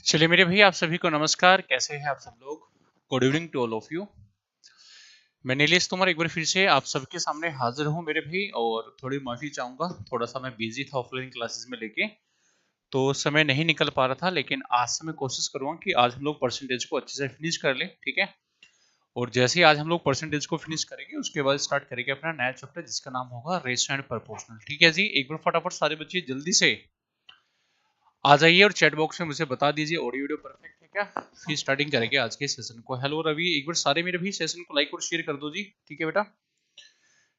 चलिए मेरे भैया, आप सभी को नमस्कार। कैसे हैं आप सब लोग? Good evening to all of you. मैं नीलेश तुम्हारा एक बार फिर से आप सबके सामने हाजिर हूं मेरे भाई, और थोड़ी माफी चाहूंगा। थोड़ा सा मैं बिजी था ऑफलाइन क्लासेस में लेके, तो समय नहीं निकल पा रहा था। लेकिन आज से मैं कोशिश करूंगा कि आज हम लोग परसेंटेज को अच्छे से फिनिश कर लें, ठीक है। और जैसे ही आज हम लोग परसेंटेज को फिनिश करेंगे, उसके बाद स्टार्ट करेंगे अपना नया चैप्टर, जिसका नाम होगा रेशियो एंड प्रोपोर्शनल। ठीक है जी, एक बार फटाफट सारे बच्चे जल्दी से आ जाइए और चैट बॉक्स में मुझे बता दीजिए ऑडियो वीडियो परफेक्ट है क्या। फिर स्टार्टिंग करेंगे आज के सेशन को। हेलो रवि, एक बार सारे मेरे भी सेशन को लाइक और शेयर कर दो जी। ठीक है बेटा,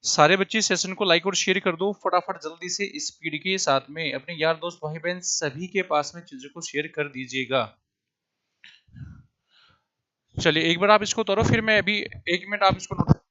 सारे बच्चे सेशन को लाइक और शेयर कर दो फटाफट जल्दी से, स्पीड के साथ में। अपने यार दोस्त भाई बहन सभी के पास में चीजों को शेयर कर दीजिएगा। चलिए एक बार आप इसको तोड़ो, फिर मैं अभी 1 मिनट आप इसको नोट।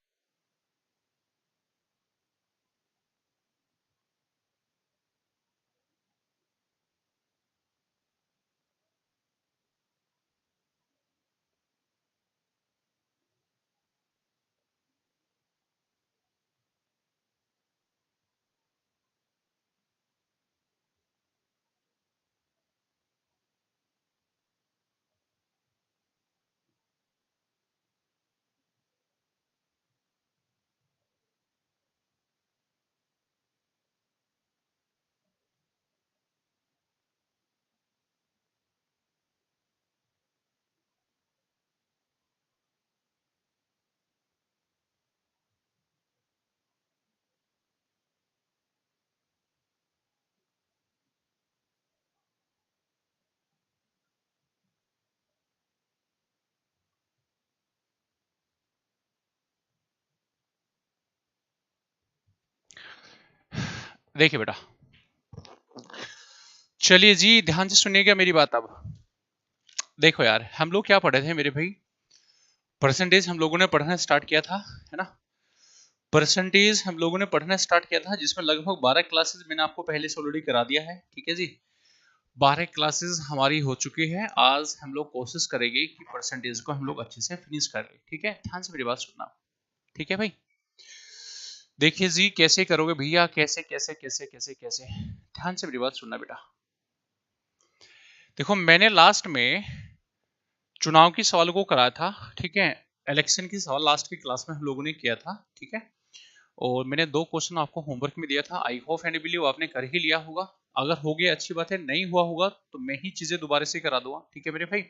देखिए बेटा, चलिए जी ध्यान से सुनिएगा मेरी बात। अब देखो यार, हम लोग क्या पढ़े थे मेरे भाई? परसेंटेज हम लोगों ने पढ़ना स्टार्ट किया था, है ना। परसेंटेज हम लोगों ने पढ़ना स्टार्ट किया था, जिसमें लगभग 12 क्लासेस मैंने आपको पहले से ऑलरेडी करा दिया है। ठीक है जी, 12 क्लासेस हमारी हो चुकी है। आज हम लोग कोशिश करेंगे कि परसेंटेज को हम लोग अच्छे से फिनिश कर लें। ठीक है, ध्यान से मेरी बात सुनना। ठीक है भाई, देखिए जी कैसे करोगे भैया, कैसे कैसे कैसे कैसे कैसे, ध्यान से मेरी बात सुनना बेटा। देखो, मैंने लास्ट में चुनाव की सवाल को कराया था, ठीक है। इलेक्शन की सवाल लास्ट की क्लास में हम लोगों ने किया था, ठीक है। और मैंने 2 क्वेश्चन आपको होमवर्क में दिया था। आई होप एंड बिलीव आपने कर ही लिया होगा। अगर हो गया अच्छी बात है, नहीं हुआ होगा तो मैं ही चीजें दोबारा से करा दूंगा। ठीक है मेरे भाई,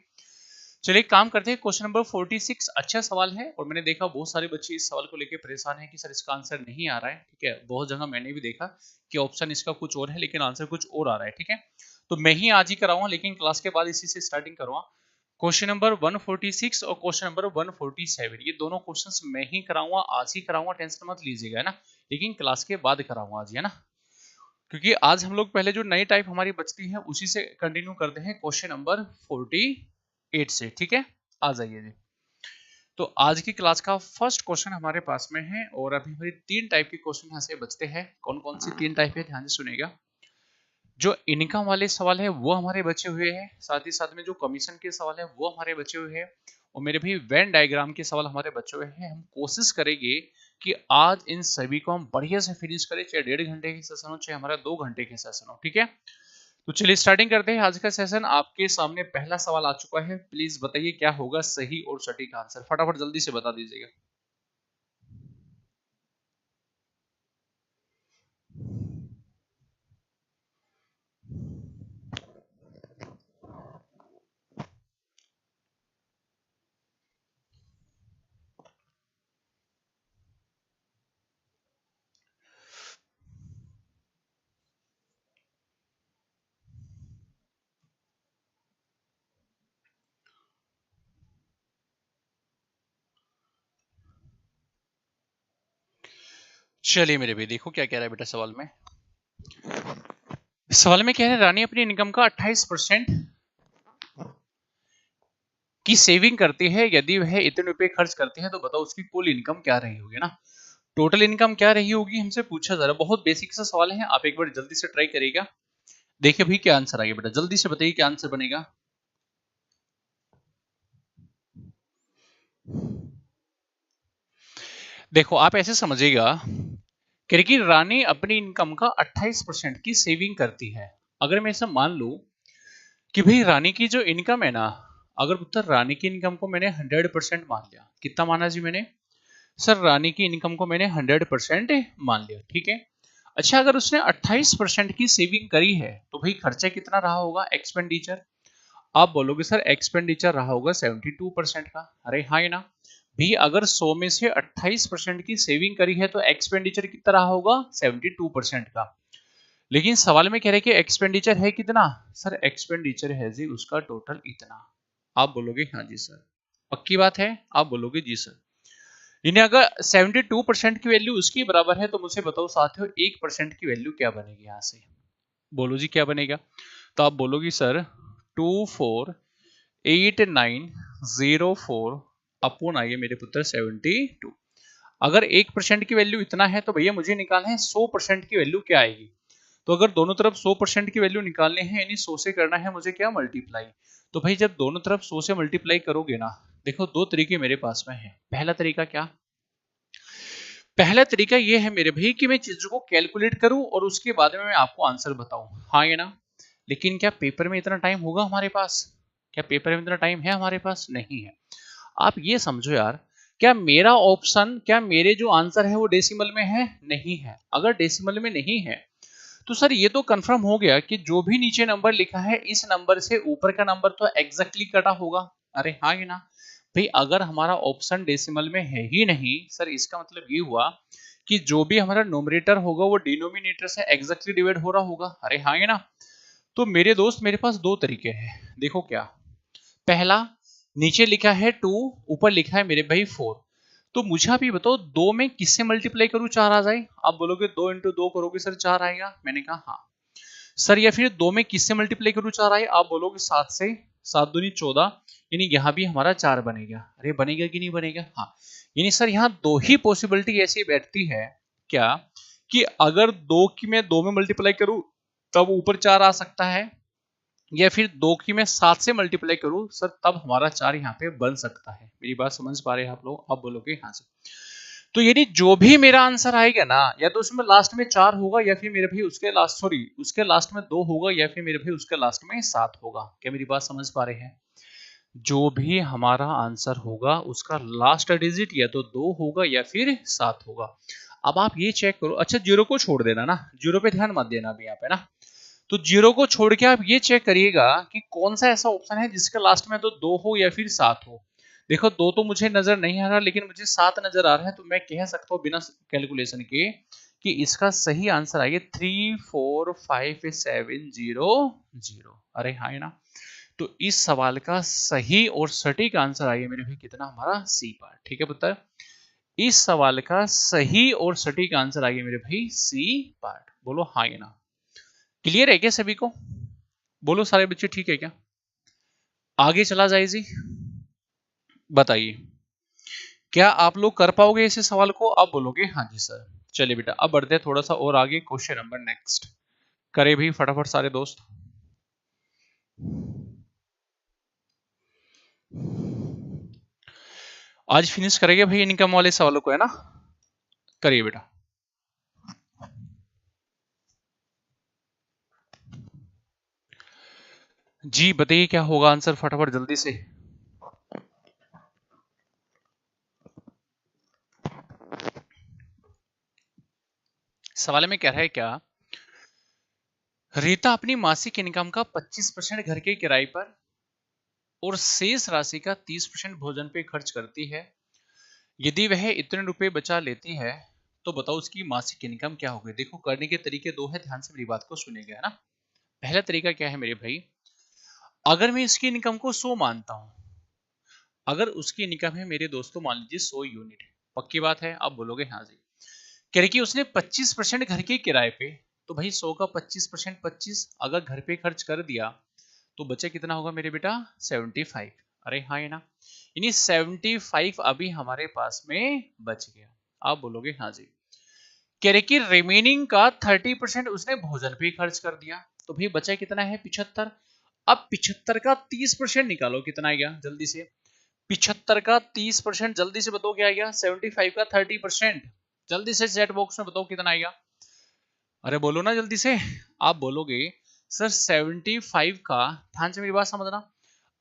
चलिए एक काम करते हैं। क्वेश्चन नंबर 46 अच्छा सवाल है, और मैंने देखा बहुत सारे बच्चे इस सवाल को लेकर परेशान हैं कि सर इसका आंसर नहीं आ रहा है। ठीक है, बहुत जगह मैंने भी देखा कि ऑप्शन इसका कुछ और है लेकिन आंसर कुछ और आ रहा है। ठीक है, तो मैं ही आज ही कराऊंगा, लेकिन क्लास के बाद इसी से स्टार्टिंग करूंगा। क्वेश्चन नंबर 146 और क्वेश्चन नंबर 147, ये दोनों क्वेश्चंस मैं ही कराऊंगा, आज ही कराऊंगा, टेंशन मत लीजिएगा, है ना। लेकिन क्लास के बाद कराऊंगा आज, है ना। क्योंकि आज हम लोग पहले जो नई टाइप हमारी बचती है उसी से कंटिन्यू करते हैं, क्वेश्चन नंबर 48 से। ठीक है, आ जाइए जी। तो आज की क्लास का फर्स्ट क्वेश्चन हमारे पास में है, और अभी हमारी 3 टाइप के क्वेश्चन यहाँ से बचते हैं। कौन कौन सी 3 टाइप है, ध्यान से सुनेगा। जो इनकम वाले सवाल है वो हमारे बचे हुए हैं, साथ ही साथ में जो कमीशन के सवाल है वो हमारे बचे हुए हैं, और मेरे भी वेन डायग्राम के सवाल हमारे बचे हुए हैं। हम कोशिश करेंगे कि आज इन सभी को हम बढ़िया से फिनिश करें, चाहे 1.5 घंटे की सेशन हो, चाहे हमारा 2 घंटे की सेशन हो। ठीक है, तो चलिए स्टार्टिंग करते हैं आज का सेशन। आपके सामने पहला सवाल आ चुका है, प्लीज बताइए क्या होगा सही और सटीक आंसर, फटाफट जल्दी से बता दीजिएगा। चलिए मेरे भाई, देखो क्या कह रहा है बेटा सवाल में। सवाल में कह रहे हैं रानी अपनी इनकम का 28% की सेविंग करती है। यदि वह इतने रुपए खर्च करती है तो बताओ उसकी कुल इनकम क्या रही होगी ना। टोटल इनकम क्या रही होगी हमसे पूछा जा रहा। बहुत बेसिक सा सवाल है, आप एक बार जल्दी से ट्राई करिएगा। देखिए भाई क्या आंसर आएगा बेटा, जल्दी से बताइए क्या आंसर बनेगा। देखो आप ऐसे समझिएगा कि रानी अपनी इनकम का 28% की सेविंग करती है। अगर मैं ऐसा मान लूं कि भाई रानी की जो इनकम है ना, अगर पुत्र रानी की इनकम को मैंने 100% मान लिया, कितना माना जी मैंने सर, रानी की इनकम को मैंने 100% मान लिया, ठीक है। अच्छा, अगर उसने 28% की सेविंग करी है तो भाई खर्चा कितना रहा होगा, एक्सपेंडिचर। आप बोलोगे सर एक्सपेंडिचर रहा होगा 72% का। अरे हाँ है ना भी, अगर 100 में से 28% की सेविंग करी है तो एक्सपेंडिचर कितना रहा होगा, 72% का। लेकिन सवाल में कह रहे कि एक्सपेंडिचर है कितना, सर एक्सपेंडिचर है जी उसका टोटल इतना। आप बोलोगे हाँ जी सर, पक्की बात है, आप बोलोगे जी सर। इन्हें अगर 72% की वैल्यू उसकी बराबर है तो मुझे बताओ साथियों 1% की वैल्यू क्या बनेगी यहां से, बोलो जी क्या बनेगा। तो आप बोलोगी सर 248904 अपॉन आइए मेरे पुत्र 72। अगर 1% की वैल्यू इतना है तो भैया मुझे निकालना है 100% की वैल्यू क्या आएगी। तो अगर दोनों तरफ 100% की वैल्यू निकालने हैं यानी 100 से करना है मुझे क्या, मल्टीप्लाई। तो भाई जब दोनों तरफ 100 से मल्टीप्लाई करोगे ना, देखो दो तरीके मेरे पास में है। पहला तरीका क्या, पहला तरीका ये है मेरे भाई कि मैं चीजों को कैलकुलेट करूं और उसके बाद में मैं आपको आंसर बताऊं, हाँ या ना। लेकिन क्या पेपर में इतना टाइम होगा हमारे पास, क्या पेपर में इतना टाइम है हमारे पास, नहीं है। आप ये समझो यार, क्या मेरा ऑप्शन, क्या मेरे जो आंसर है वो डेसिमल में है, नहीं है। अगर डेसिमल में नहीं है तो सर ये तो कंफर्म हो गया कि जो भी नीचे नंबर लिखा है इस नंबर से ऊपर का नंबर तो एग्जैक्टली कटा होगा। अरे हाँ ये ना भाई, अगर हमारा ऑप्शन डेसिमल में है ही नहीं सर, इसका मतलब ये हुआ कि जो भी हमारा नोमिनेटर होगा वो डिनोमिनेटर से एग्जैक्टली डिवाइड हो रहा होगा। अरे हाँ ये ना। तो मेरे दोस्त मेरे पास दो तरीके हैं, देखो क्या। पहला, नीचे लिखा है 2, ऊपर लिखा है मेरे भाई 4। तो मुझे आप ये बताओ दो में किससे मल्टीप्लाई करूं 4 आ जाए। आप बोलोगे 2 इंटू 2 करोगे सर 4 आएगा, मैंने कहा हाँ सर। या फिर दो में किससे मल्टीप्लाई करूं 4 आए, आप बोलोगे 7 से, 7 दूनी 14, यानी यहां भी हमारा 4 बनेगा। अरे बनेगा कि नहीं बनेगा, हाँ। यानी सर यहाँ दो ही पॉसिबिलिटी ऐसी बैठती है क्या, कि अगर दो की मैं 2 में मल्टीप्लाई करूं तब ऊपर 4 आ सकता है, या फिर 2 की मैं 7 से मल्टीप्लाई करूं सर तब हमारा 4 यहाँ पे बन सकता है। मेरी बात समझ पा रहे हैं आप लोग, आप बोलोगे हाँ से। तो यानी जो भी मेरा आंसर आएगा ना, या तो उसमें लास्ट में 4 होगा, या फिर मेरे भाई उसके लास्ट, सॉरी उसके लास्ट में 2 होगा, या फिर मेरे भाई उसके लास्ट में 7 होगा। क्या मेरी बात समझ पा रहे हैं। जो भी हमारा आंसर होगा उसका लास्ट डिजिट या तो 2 होगा या फिर 7 होगा। अब आप ये चेक करो, अच्छा जीरो को छोड़ देना ना, जीरो पे ध्यान मत देना अभी यहाँ पे ना। तो जीरो को छोड़ के आप ये चेक करिएगा कि कौन सा ऐसा ऑप्शन है जिसके लास्ट में तो 2 हो या फिर 7 हो। देखो 2 तो मुझे नजर नहीं आ रहा, लेकिन मुझे 7 नजर आ रहा है, तो मैं कह सकता हूँ बिना कैलकुलेशन के कि इसका सही आंसर आइए 34570 अरे हाँ है ना। तो इस सवाल का सही और सटीक आंसर आइए मेरे भाई कितना, हमारा सी पार्ट, ठीक है पुत्र। इस सवाल का सही और सटीक आंसर आइए मेरे भाई सी पार्ट, बोलो हाँ या ना। क्लियर है क्या सभी को, बोलो सारे बच्चे ठीक है क्या, आगे चला जाए जी। बताइए क्या आप लोग कर पाओगे इस सवाल को, आप बोलोगे हाँ जी सर। चलिए बेटा अब बढ़ते हैं थोड़ा सा और आगे, क्वेश्चन नंबर नेक्स्ट करे भी फटाफट सारे दोस्त। आज फिनिश करेंगे भाई इनकम वाले सवालों को, है ना, करिए बेटा। जी बताइए क्या होगा आंसर फटाफट जल्दी से। सवाल में कह रहा है क्या, रीता अपनी मासिक इनकम का 25% घर के किराए पर और शेष राशि का 30% भोजन पे खर्च करती है। यदि वह इतने रुपए बचा लेती है तो बताओ उसकी मासिक इनकम क्या होगी। देखो करने के तरीके दो है, ध्यान से मेरी बात को सुनिएगा, है ना। पहला तरीका क्या है मेरे भाई, अगर मैं इसकी इनकम को 100 मानता हूं, अगर उसकी इनकम है मेरे दोस्तों मान लीजिए 100 यूनिट, पक्की बात है, आप बोलोगे हाँ जी। कह रहे कि उसने 25% घर के किराए पे, तो भाई 100 का 25% 25, अगर घर पे खर्च कर दिया तो बचा कितना होगा मेरे बेटा 75। अरे हाँ है ना, यानी 75 अभी हमारे पास में बच गया, आप बोलोगे हाँ जी। कह रहे कि रिमेनिंग का 30% उसने भोजन पे खर्च कर दिया, तो भाई बचा कितना है 75। अब 75 का 30% निकालो कितना आएगा जल्दी से, 75 का 30% जल्दी से बताओ क्या आएगा, 75 का 30%, जल्दी से चैट बॉक्स में बताओ कितना आएगा। अरे बोलो ना जल्दी से, आप बोलोगे सर 75 का, ध्यान से मेरी बात समझना,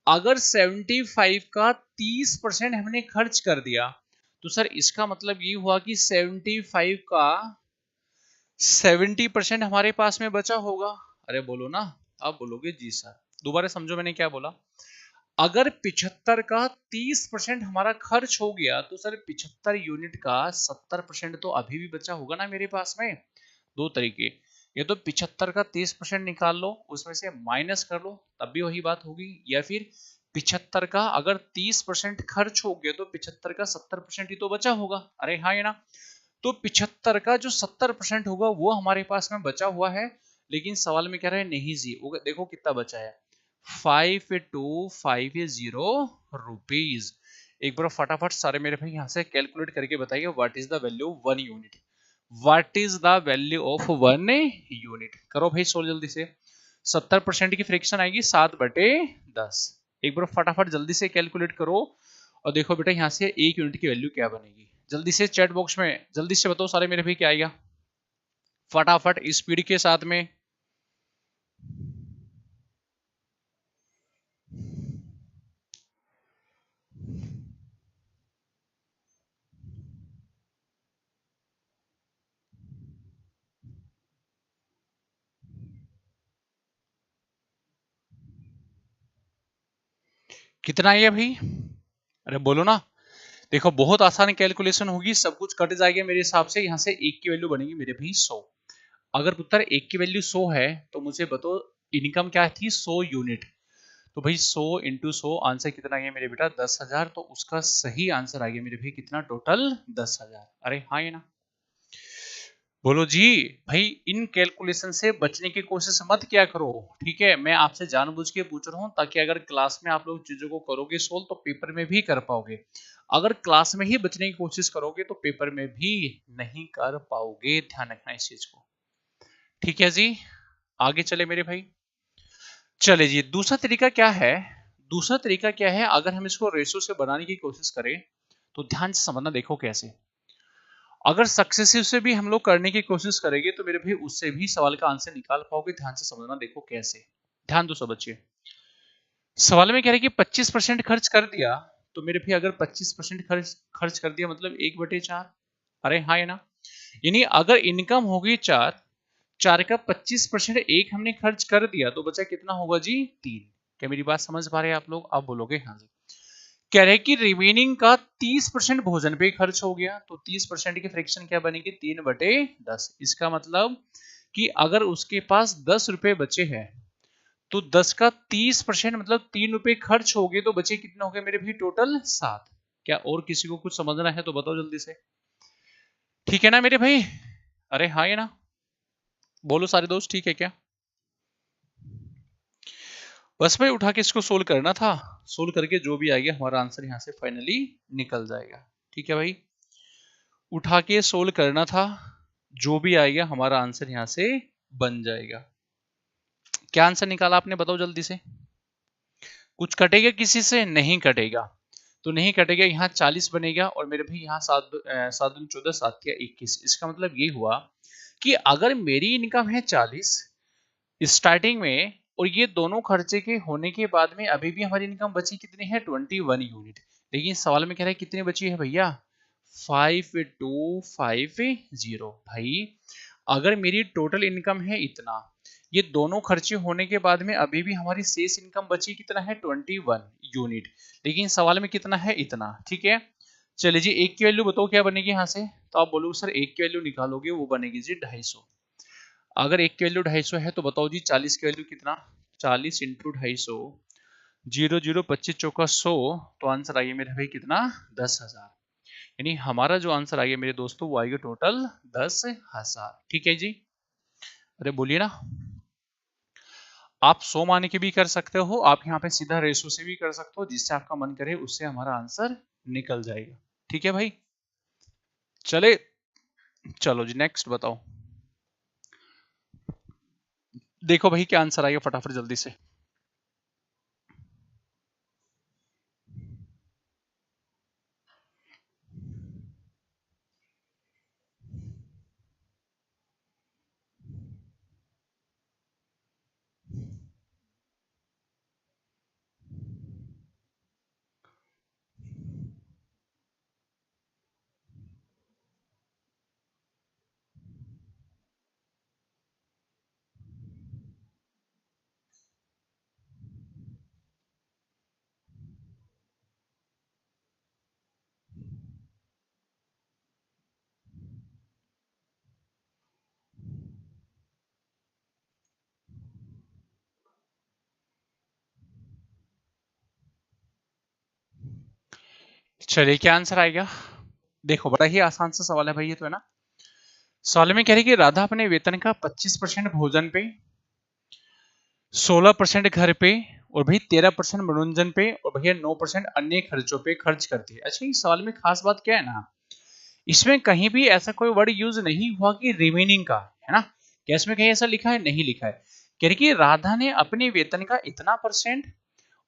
अगर 75 का 30% हमने खर्च कर दिया तो सर इसका मतलब ये हुआ कि 75 का 70% हमारे पास में बचा होगा। अरे बोलो ना, आप बोलोगे जी सर। दोबारा समझो मैंने क्या बोला। अगर 75 का 30% हमारा खर्च हो गया तो सर 75 यूनिट का 70% तो अभी भी बचा होगा ना मेरे पास में। दो तरीके, या तो 75 का 30% निकाल लो, उसमें से माइनस कर लो, तब भी वही बात होगी, या फिर 75 का अगर 30% खर्च हो गया तो 75 का 70% ही तो बचा होगा। अरे हाँ या ना। तो 75 का जो 70% होगा वो हमारे पास में बचा हुआ है, लेकिन सवाल में कह रहा है नहीं जी, देखो कितना बचा है, 5250 रुपीज। एक बार फटाफट सारे मेरे भाई यहाँ से कैलकुलेट करके बताइए, what is the value of 1 unit, what is the value of 1 unit. करो भाई सोल्व जल्दी से। 70% की फ्रैक्शन आएगी 7/10। एक बार फटाफट जल्दी से कैलकुलेट करो और देखो बेटा यहाँ से 1 यूनिट की वैल्यू क्या बनेगी। जल्दी से चैट बॉक्स में जल्दी से बताओ सारे मेरे भाई क्या आएगा, फटाफट स्पीड के साथ में। कितना है भाई, अरे बोलो ना। देखो बहुत आसान कैलकुलेशन होगी, सब कुछ कट जाएगा मेरे हिसाब से। यहाँ से एक की वैल्यू बनेगी मेरे भाई 100। अगर पुत्र एक की वैल्यू 100 है तो मुझे बताओ इनकम क्या थी, 100 यूनिट। तो भाई 100 इंटू 100 आंसर कितना आ गया मेरे बेटा, 10,000। तो उसका सही आंसर आ गया मेरे भाई कितना, टोटल 10,000। अरे हाँ ये ना, बोलो जी। भाई इन कैलकुलेशन से बचने की कोशिश मत किया करो, ठीक है। मैं आपसे जानबूझ के पूछ रहा हूं ताकि अगर क्लास में आप लोग चीजों को करोगे सोल्व तो पेपर में भी कर पाओगे। अगर क्लास में ही बचने की कोशिश करोगे तो पेपर में भी नहीं कर पाओगे, ध्यान रखना इस चीज को, ठीक है जी। आगे चले मेरे भाई, चले जी। दूसरा तरीका क्या है, दूसरा तरीका क्या है, अगर हम इसको रेशो से बनाने की कोशिश करें तो ध्यान से समझना, देखो कैसे। अगर सक्सेसिव से भी हम लोग करने की कोशिश करेंगे तो मेरे भाई उससे भी सवाल का आंसर निकाल पाओगे, ध्यान से समझना, देखो कैसे। ध्यान दो सब बच्चे। सवाल में कह रहे कि 25% खर्च कर दिया, तो मेरे भाई अगर 25% खर्च खर्च कर दिया मतलब 1/4। अरे हाँ है ना, यानी अगर इनकम होगी 4, 4 का 25% एक हमने खर्च कर दिया तो बचा कितना होगा जी, 3। क्या मेरी बात समझ पा रहे हैं आप लोग, आप बोलोगे हाँ जी। कह रहे कि रिमेनिंग का 30% भोजन पे खर्च हो गया, तो 30% की फ्रैक्शन क्या बनेगी, 3/10। इसका मतलब कि अगर उसके पास 10 रुपए बचे हैं तो 10 का 30% मतलब 3 रुपए खर्च हो गए, तो बचे कितने हो गए मेरे भी, टोटल 7। क्या और किसी को कुछ समझना है तो बताओ जल्दी से, ठीक है ना मेरे भाई। अरे हाँ ये ना, बोलो सारे दोस्त, ठीक है क्या। बस भाई उठा के इसको सोल्व करना था, सोल्व करके जो भी आ गया हमारा आंसर यहाँ से फाइनली निकल जाएगा, ठीक है भाई। उठा के सोल्व करना था, जो भी आएगा हमारा आंसर यहाँ से बन जाएगा। क्या आंसर निकाला आपने बताओ जल्दी से। कुछ कटेगा किसी से, नहीं कटेगा। तो नहीं कटेगा, यहाँ 40 बनेगा और मेरे भाई यहाँ 7 7 14 7 या 21। इसका मतलब ये हुआ कि अगर मेरी इनकम है 40 स्टार्टिंग में, और ये दोनों खर्चे के होने के बाद में अभी भी हमारी इनकम बची कितनी है, 21 यूनिट। लेकिन सवाल में कह रहा है कितनी बची है भैया, 5250। भाई अगर मेरी टोटल इनकम है इतना, ये दोनों खर्चे होने के बाद में अभी भी हमारी शेष इनकम बची कितना है, 21 यूनिट। लेकिन सवाल में कितना है, इतना, ठीक है। चलिए जी, एक की वैल्यू बताओ क्या बनेगी यहाँ से, तो आप बोलोगे सर एक की वैल्यू निकालोगे वो बनेगी जी 250। अगर एक की वैल्यू 250 है तो बताओ जी 40 की वैल्यू कितना, 40 इंटू 250, 0 0 25 चौका 100, तो आंसर आइए मेरे भाई कितना, 10,000। यानी हमारा जो आंसर आएगा मेरे दोस्तों वो आएगा टोटल 10,000, ठीक है जी। अरे बोलिए ना। आप 100 माने के भी कर सकते हो, आप यहाँ पे सीधा रेशो से भी कर सकते हो, जिससे आपका मन करे उससे हमारा आंसर निकल जाएगा, ठीक है भाई। चले, चलो जी नेक्स्ट बताओ। देखो भाई क्या आंसर आएगा फटाफट जल्दी से। चलिए क्या आंसर आएगा? देखो बड़ा ही आसान सा सवाल है भाई ये तो, है ना। सवाल में कह रही कि राधा अपने वेतन का 25% भोजन पे, 16% घर पे और भाई 13% मनोरंजन पे और भैया 9% अन्य खर्चों पे खर्च करती है। अच्छा, इस सवाल में खास बात क्या है ना, इसमें कहीं भी ऐसा कोई वर्ड यूज नहीं हुआ कि रिमेनिंग का, है ना। क्या इसमें कहीं ऐसा लिखा है? नहीं लिखा है। कह रही कि राधा ने अपने वेतन का इतना परसेंट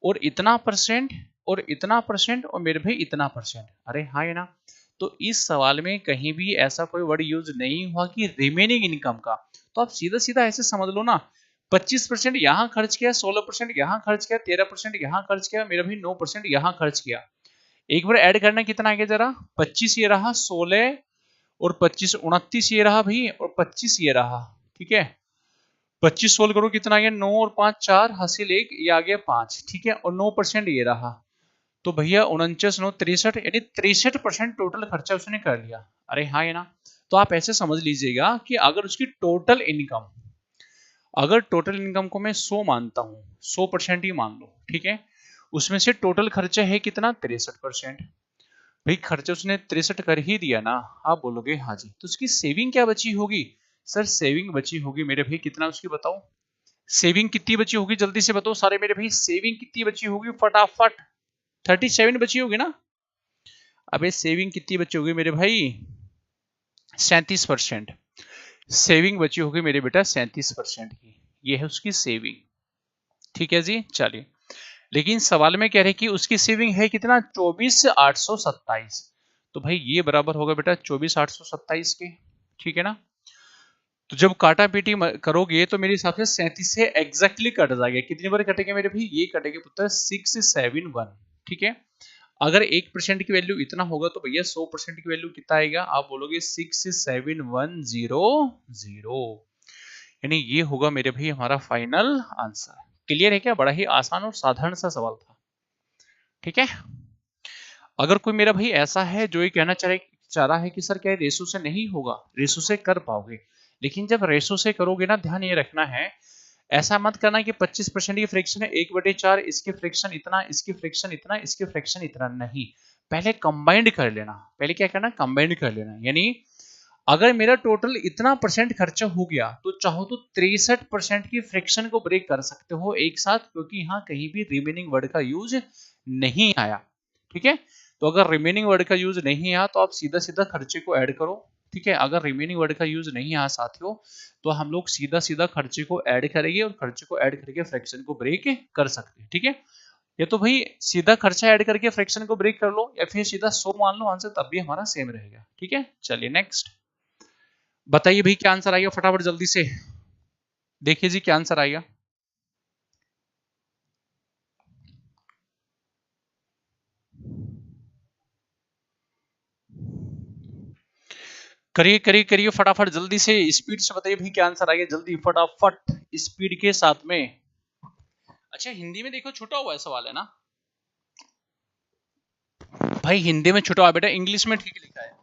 और इतना परसेंट और इतना परसेंट और मेरे भाई इतना परसेंट। अरे हाँ, है ना। तो इस सवाल में कहीं भी ऐसा कोई वर्ड यूज नहीं हुआ कि रिमेनिंग इनकम का। तो आप सीधा सीधा ऐसे समझ लो ना, 25% यहां खर्च किया, 16% यहां खर्च किया, 13% यहां खर्च किया, मेरा भाई 9% यहां खर्च किया। एक बार ऐड करना कितना आ गया जरा, 25 ये रहा, 16 और 25 29 ये रहा भाई, और 25 ये रहा। ठीक है, 25 सोल्व करो कितना आ गया, 9 और 5 4 हासिल 1, ये आ गया 5। ठीक है, और 9% ये रहा, तो भैया 49 9 63, यानी 63% टोटल खर्चा उसने कर लिया। अरे हाँ, है ना। तो आप ऐसे समझ लीजिएगा कि अगर उसकी टोटल इनकम, अगर टोटल इनकम को मैं 100 मानता हूं, 100% ही मान लो, ठीक है, उसमें से टोटल खर्चा है कितना, 63%। भाई खर्चा उसने 63 कर ही दिया ना। आप बोलोगे हाँ जी, तो उसकी सेविंग क्या बची होगी? सर सेविंग बची होगी मेरे भाई कितना, उसकी बताओ। सेविंग कितनी बची होगी, जल्दी से बताओ सारे मेरे भाई, सेविंग कितनी बची होगी फटाफट। 37 बची होगी ना। अबे सेविंग कितनी बची होगी मेरे भाई, 37%। सेविंग बची होगी मेरे बेटा 37% की, ये है उसकी सेविंग। ठीक है जी, चलिए। लेकिन सवाल में कह रहे कि उसकी सेविंग है कितना, 24,827। तो भाई ये बराबर होगा बेटा 24,827 के। ठीक है ना। तो जब काटा पीटी करोगे तो मेरे हिसाब से 37 से एग्जैक्टली कट जाएगा। कितनी बार कटेंगे मेरे भाई, ये कटेंगे पुत्र 671। ठीक है। अगर 1% की वैल्यू इतना होगा तो भैया 100% की वैल्यू कितना आएगा, आप बोलोगे 67100, यानी ये होगा मेरे भाई हमारा फाइनल आंसर। क्लियर है क्या? बड़ा ही आसान और साधारण सा सवाल था। ठीक है। अगर कोई मेरा भाई ऐसा है जो ये कहना चाह रहा है कि सर क्या रेशो से नहीं होगा, रेशो से कर पाओगे, लेकिन जब रेशो से करोगे ना, ध्यान ये रखना है, ऐसा मत करना कि 25% की फ्रैक्शन है 1/4, इसकी फ्रैक्शन इतना, इसकी फ्रैक्शन इतना, इसकी फ्रैक्शन इतना, नहीं। पहले कंबाइंड कर लेना, पहले क्या करना, कंबाइंड कर लेना। यानी अगर मेरा टोटल इतना परसेंट खर्चा हो गया तो चाहो तो 63% की फ्रैक्शन को ब्रेक कर सकते हो एक साथ, क्योंकि यहाँ कहीं भी रिमेनिंग वर्ड का यूज नहीं आया। ठीक है। तो अगर रिमेनिंग वर्ड का यूज नहीं आया तो आप सीधा सीधा खर्चे को ऐड करो। ठीक है। अगर रिमेनिंग वर्ड का यूज नहीं आया साथियों, तो हम लोग सीधा सीधा खर्चे को ऐड करेंगे और खर्चे को ऐड करके फ्रैक्शन को ब्रेक कर सकते हैं। ठीक है। या तो भाई सीधा खर्चा ऐड करके फ्रैक्शन को ब्रेक कर लो, या फिर सीधा 100 मान लो आंसर, तब भी हमारा सेम रहेगा। ठीक है। चलिए नेक्स्ट बताइए भाई क्या आंसर आएगा, फटाफट जल्दी से देखिए जी क्या आंसर आएगा। करिए करिए करिए फटाफट जल्दी से, स्पीड से बताइए भाई क्या आंसर आएगा, जल्दी फटाफट स्पीड के साथ में। अच्छा हिंदी में देखो छुटा हुआ है सवाल, है ना भाई, हिंदी में छुटा हुआ बेटा, इंग्लिश में ठीक लिखा है।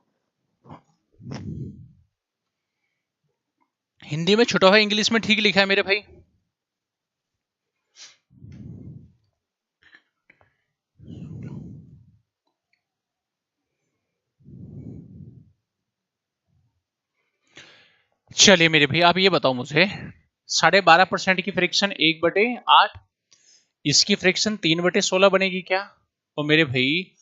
हिंदी में छुटा हुआ है, इंग्लिश में ठीक लिखा है मेरे भाई। चलिए मेरे भाई आप ये बताओ मुझे, 12.5% की फ्रैक्शन 1/8, इसकी फ्रैक्शन 3/16 बनेगी क्या? और मेरे भाई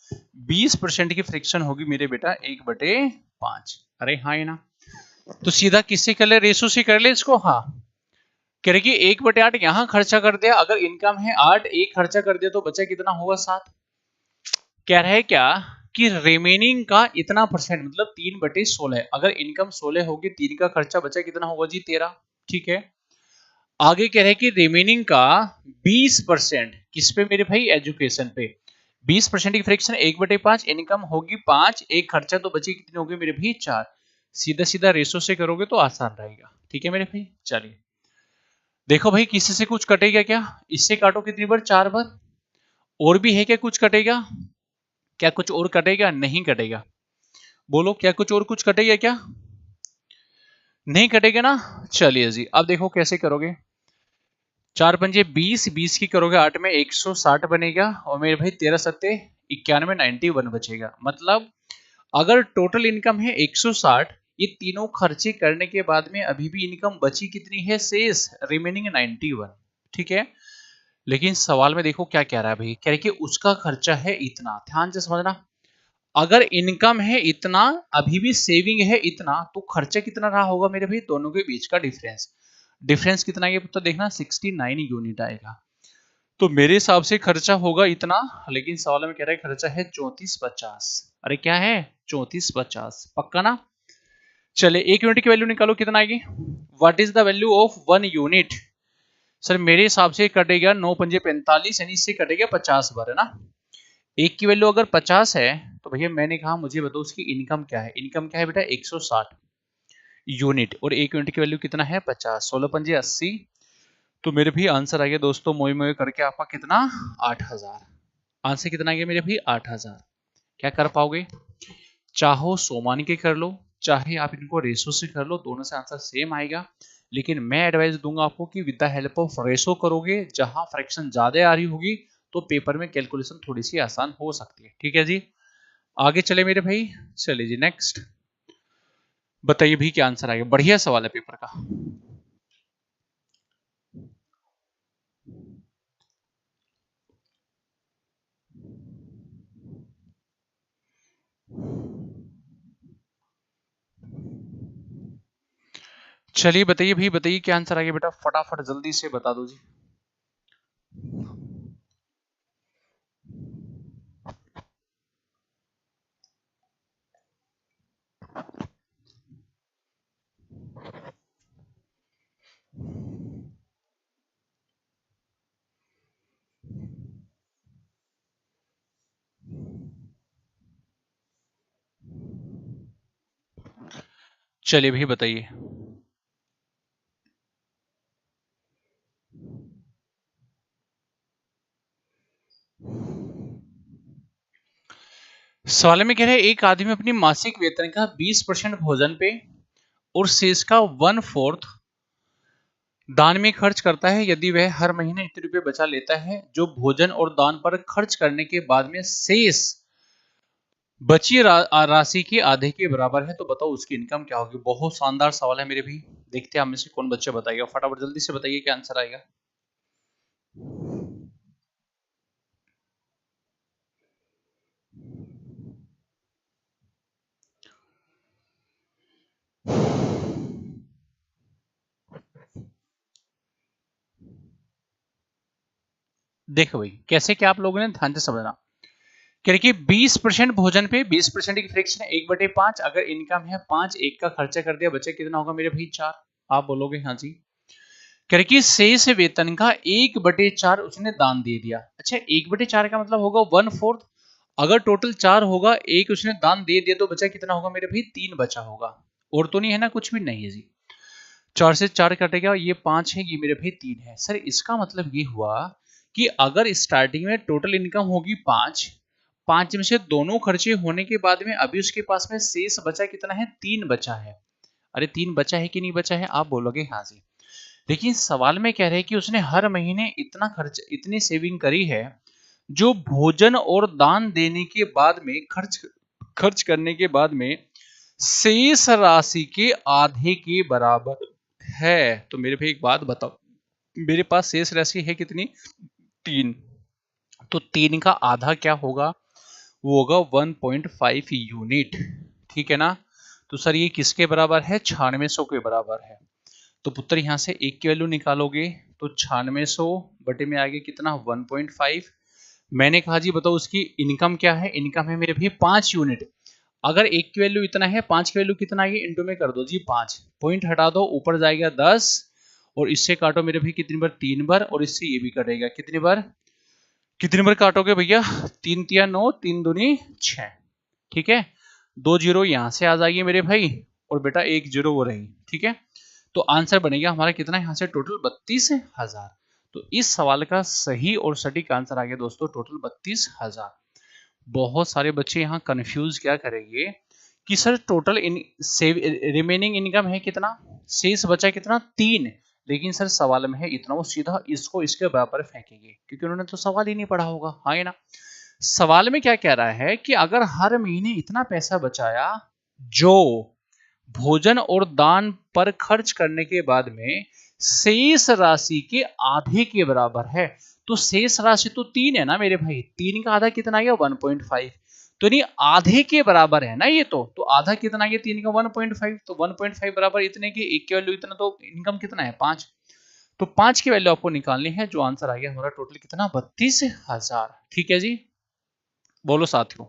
20% की फ्रैक्शन होगी मेरे बेटा 1/5। अरे हाँ, है ना। तो सीधा किससे कर ले, रेशो से कर ले इसको। हाँ, कह रहे कि 1/8 यहां खर्चा कर दिया, अगर इनकम है 8, एक खर्चा कर दिया तो बचा कितना होगा, 7। कह रहे हैं क्या कि रिमेनिंग का इतना परसेंट, मतलब 3/16, अगर इनकम 16 होगी, 3 का खर्चा बचा कितना होगा जी, 13। ठीक है। आगे कह रहे हैं कि रिमेनिंग का 20% किस पे मेरे भाई, एजुकेशन पे। 20% की फ्रैक्शन 1/5, इनकम होगी 5, एक खर्चा तो बची कितनी होगी मेरे भाई, 4। सीधा सीधा रेशो से करोगे तो आसान रहेगा। ठीक है मेरे भाई। चलिए देखो भाई, किसी से कुछ कटेगा क्या, इससे काटो कितनी बार, 4 बार। और भी है क्या कुछ कटेगा, क्या कुछ और कटेगा, नहीं कटेगा। बोलो क्या कुछ और कुछ कटेगा क्या, नहीं कटेगा ना। चलिए जी अब देखो कैसे करोगे, 4 पंजे 20, 20 की करोगे 8 में 160 बनेगा, और मेरे भाई 13 सत्ते 91 91 बचेगा। मतलब अगर टोटल इनकम है 160, ये तीनों खर्चे करने के बाद में अभी भी इनकम बची कितनी है, शेष रिमेनिंग 91। ठीक है, लेकिन सवाल में देखो क्या कह रहा है भाई, कह रहे कि उसका खर्चा है इतना। ध्यान से समझना, अगर इनकम है इतना, अभी भी सेविंग है इतना, तो खर्चा कितना रहा होगा मेरे भाई, दोनों के बीच का डिफरेंस। डिफरेंस कितना है तो देखना 69 यूनिट आएगा। तो मेरे हिसाब से खर्चा होगा इतना, लेकिन सवाल में कह रहा है खर्चा है 3450। अरे क्या है, 3450, पक्का ना। चले 1 यूनिट की वैल्यू निकालो, कितना आएगी, what is the value of 1 unit. Sir मेरे हिसाब से कटेगा 9 पंजे 45, यानी इससे कटेगा 50 बार, है ना। एक की वैल्यू अगर 50 है तो भैया मैंने कहा मुझे बताओ उसकी इनकम क्या है। इनकम क्या है बेटा, 160 यूनिट, और 1 यूनिट की वैल्यू कितना है 50, 16 पंजे 80। तो मेरे भी आंसर आ गया दोस्तों, मोई मोई करके आपका कितना, 8000। आंसर कितना आ गया मेरे भी 8000। क्या कर पाओगे, चाहो सो मान के कर लो, चाहे आप इनको रेशो से कर लो, दोनों से आंसर सेम आएगा। लेकिन मैं एडवाइस दूंगा आपको कि with the help of ratio करोगे, जहां फ्रैक्शन ज्यादा आ रही होगी तो पेपर में कैलकुलेशन थोड़ी सी आसान हो सकती है। ठीक है जी, आगे चले मेरे भाई, चलिए जी नेक्स्ट बताइए भी क्या आंसर आएगा। बढ़िया सवाल है पेपर का। चलिए बताइए भाई, बताइए क्या आंसर आ गया बेटा, फटाफट जल्दी से बता दो जी। चलिए भाई बताइए। सवाल में कह रहे हैं एक आदमी अपनी मासिक वेतन का 20% भोजन पे और शेष का 1/4 दान में खर्च करता है। यदि वह हर महीने इतने रुपए बचा लेता है जो भोजन और दान पर खर्च करने के बाद में शेष बची राशि के आधे के बराबर है, तो बताओ उसकी इनकम क्या होगी। बहुत शानदार सवाल है मेरे भी, देखते हैं हम में से कौन बच्चे बताएगा। फटाफट जल्दी से बताइए क्या आंसर आएगा। देखो भाई कैसे, क्या आप लोगों ने ध्यान से समझना, कह रहे कि 20% भोजन पे 20% की फ्रैक्शन है 1/5। अगर इनकम है 5, 1 का खर्चा कर दिया, बचे कितना होगा मेरे भाई 4। आप बोलोगे हाँ जी। कह रहे कि शेष वेतन का 1/4 उसने दान दे दिया। अच्छा 1/4 का मतलब होगा 1/4। अगर टोटल 4 होगा, एक उसने दान दे दिया, तो बचा कितना होगा मेरे भाई 3 बचा होगा। और तो नहीं है ना, कुछ भी नहीं है जी। 4 से 4 कटेगा, ये 5 है, ये मेरे भाई 3 है। सर इसका मतलब ये हुआ कि अगर स्टार्टिंग में टोटल इनकम होगी 5, 5 में से दोनों खर्चे होने के बाद में अभी उसके पास में शेष बचा कितना है, 3 बचा है। अरे 3 बचा है कि नहीं बचा है, आप बोलोगे हाँ जी। लेकिन सवाल में कह रहे हैं कि उसने हर महीने इतना खर्च, इतनी सेविंग करी है जो भोजन और दान देने के बाद में खर्च करने के बाद में शेष राशि के आधे के बराबर है। तो मेरे भाई एक बात बताओ, मेरे पास शेष राशि है कितनी, 3। तो 3 का आधा क्या होगा, वो होगा 1.5 यूनिट। ठीक है ना। तो सर ये किसके बराबर है, 9600 के बराबर है। तो पुत्र यहां से 1 की वैल्यू निकालोगे तो 9600 बटे में आगे कितना 1.5। मैंने कहा जी बताओ उसकी इनकम क्या है, इनकम है मेरे भाई 5 यूनिट। अगर 1 की वैल्यू इतना है, 5 की वैल्यू कितना आएगी, इंटू में कर दो जी 5, पॉइंट हटा दो, ऊपर जाएगा 10, और इससे काटो मेरे भाई कितनी बार, 3 बार, और इससे ये भी कटेगा कितनी बार, कितनी बार काटोगे भैया, 3 तिया 9, 3 दूनी 6। ठीक है, 2 जीरो यहां से आ जाएगी मेरे भाई, और बेटा 1 जीरो वो रही। ठीक है, तो आंसर बनेगा हमारा कितना, यहां से टोटल 32,000। तो इस सवाल का सही और सटीक आंसर आ गया दोस्तों टोटल 32,000। बहुत सारे बच्चे यहाँ कंफ्यूज क्या करेंगे कि सर टोटल रिमेनिंग इनकम है कितना, शेष बचा कितना 3, लेकिन सर सवाल में है इतना, वो सीधा इसको इसके बराबर फेंकेंगे क्योंकि उन्होंने तो सवाल ही नहीं पढ़ा होगा, हाँ ना। सवाल में क्या कह रहा है कि अगर हर महीने इतना पैसा बचाया जो भोजन और दान पर खर्च करने के बाद में शेष राशि के आधे के बराबर है, तो शेष राशि तो 3 है ना मेरे भाई, 3 का आधा कितना आ गया 1.5, तो नहीं आधे के बराबर है ना ये, तो आधा कितना आ गया 3 का 1.5, तो 1.5 बराबर इतने की, एक की वैल्यू इतना, तो इनकम कितना है 5, तो 5 की वैल्यू आपको निकालनी है, जो आंसर आ गया हमारा टोटल कितना 32,000। ठीक है जी, बोलो साथियों,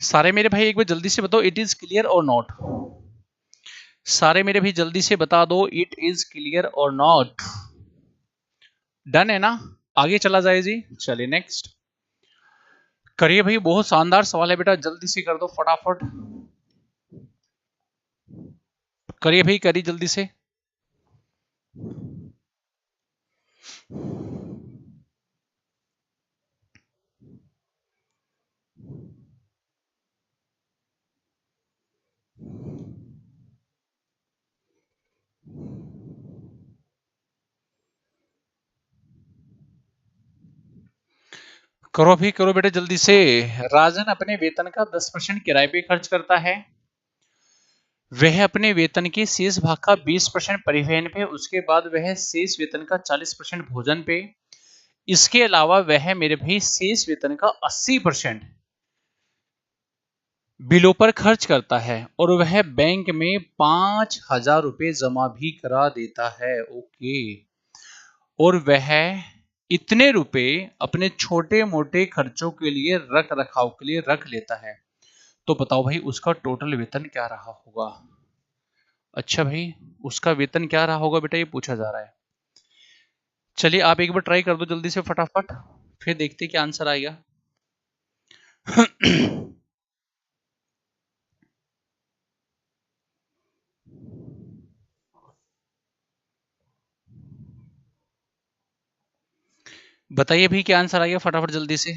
सारे मेरे भाई एक बार जल्दी से बताओ इट इज क्लियर और नॉट, सारे मेरे भाई जल्दी से बता दो इट इज क्लियर और नॉट, डन है ना, आगे चला जाए जी। चलिए नेक्स्ट करिए भाई, बहुत शानदार सवाल है बेटा, जल्दी से कर दो फटाफट, करिए भाई करिए जल्दी से। करो भी करो बेटा जल्दी से। राजन अपने वेतन का 10% किराए पे खर्च करता है, वह अपने वेतन के शेष भाग का 20% परिवहन पे, उसके बाद वह शेष वेतन का 40% भोजन पे, इसके अलावा वह मेरे भाई शेष वेतन का 80% बिलों पर खर्च करता है, और वह बैंक में 5,000 रुपए जमा भी करा देता है। ओके, और वह इतने रुपए अपने छोटे मोटे खर्चों के लिए रख रखाव के लिए रख लेता है, तो बताओ भाई उसका टोटल वेतन क्या रहा होगा। अच्छा भाई, उसका वेतन क्या रहा होगा बेटा, ये पूछा जा रहा है। चलिए आप एक बार ट्राई कर दो जल्दी से फटाफट, फिर देखते क्या आंसर आएगा। बताइए भाई क्या आंसर आएगा फटाफट जल्दी से।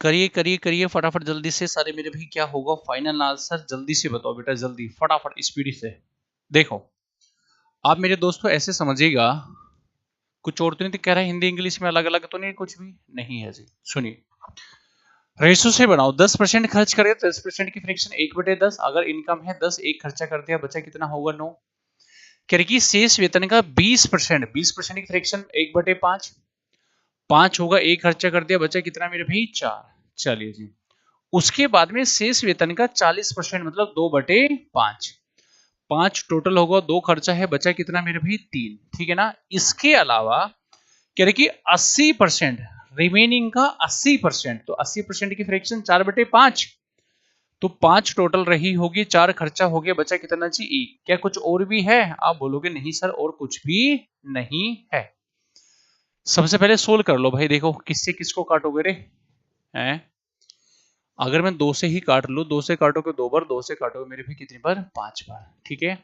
करिए करिए करिए फटाफट जल्दी से सारे मेरे भाई, क्या होगा फाइनल आंसर, जल्दी से बताओ बेटा, जल्दी फटाफट स्पीड से। देखो आप मेरे दोस्तों ऐसे समझिएगा, कुछ और तो नहीं कह रहा है हिंदी इंग्लिश में अलग अलग तो नहीं, कुछ भी नहीं है जी। सुनिए, रेशो से बनाओ, 10% खर्च करे 10% की फ्रैक्शन 1/10, अगर इनकम है 10, एक खर्चा कर दिया, बचा कितना होगा 9। कह रही कि शेष वेतन का 20%, 20% की फ्रैक्शन 1/5, 5 होगा, एक खर्चा कर दिया, बचा कितना मेरे भाई 4। चलिए जी, उसके बाद में शेष वेतन का 40% मतलब 2/5, 5 टोटल होगा, 2 खर्चा है, बचा कितना मेरे भाई 3। ठीक है ना, इसके अलावा कह रहे कि 80%, रिमेनिंग का 80%, तो 80% की फ्रैक्शन 4/5, तो 5 टोटल रही होगी, 4 खर्चा हो गया, बचा कितना जी 1। क्या कुछ और भी है, आप बोलोगे नहीं सर और कुछ भी नहीं है। सबसे पहले सोल्व कर लो भाई, देखो किससे किसको काटोगे रे हैं, अगर मैं 2 से ही काट लू, 2 से काटोगे 2 बार, 2 से काटोगे मेरे भी कितनी बार 5 बार। ठीक है,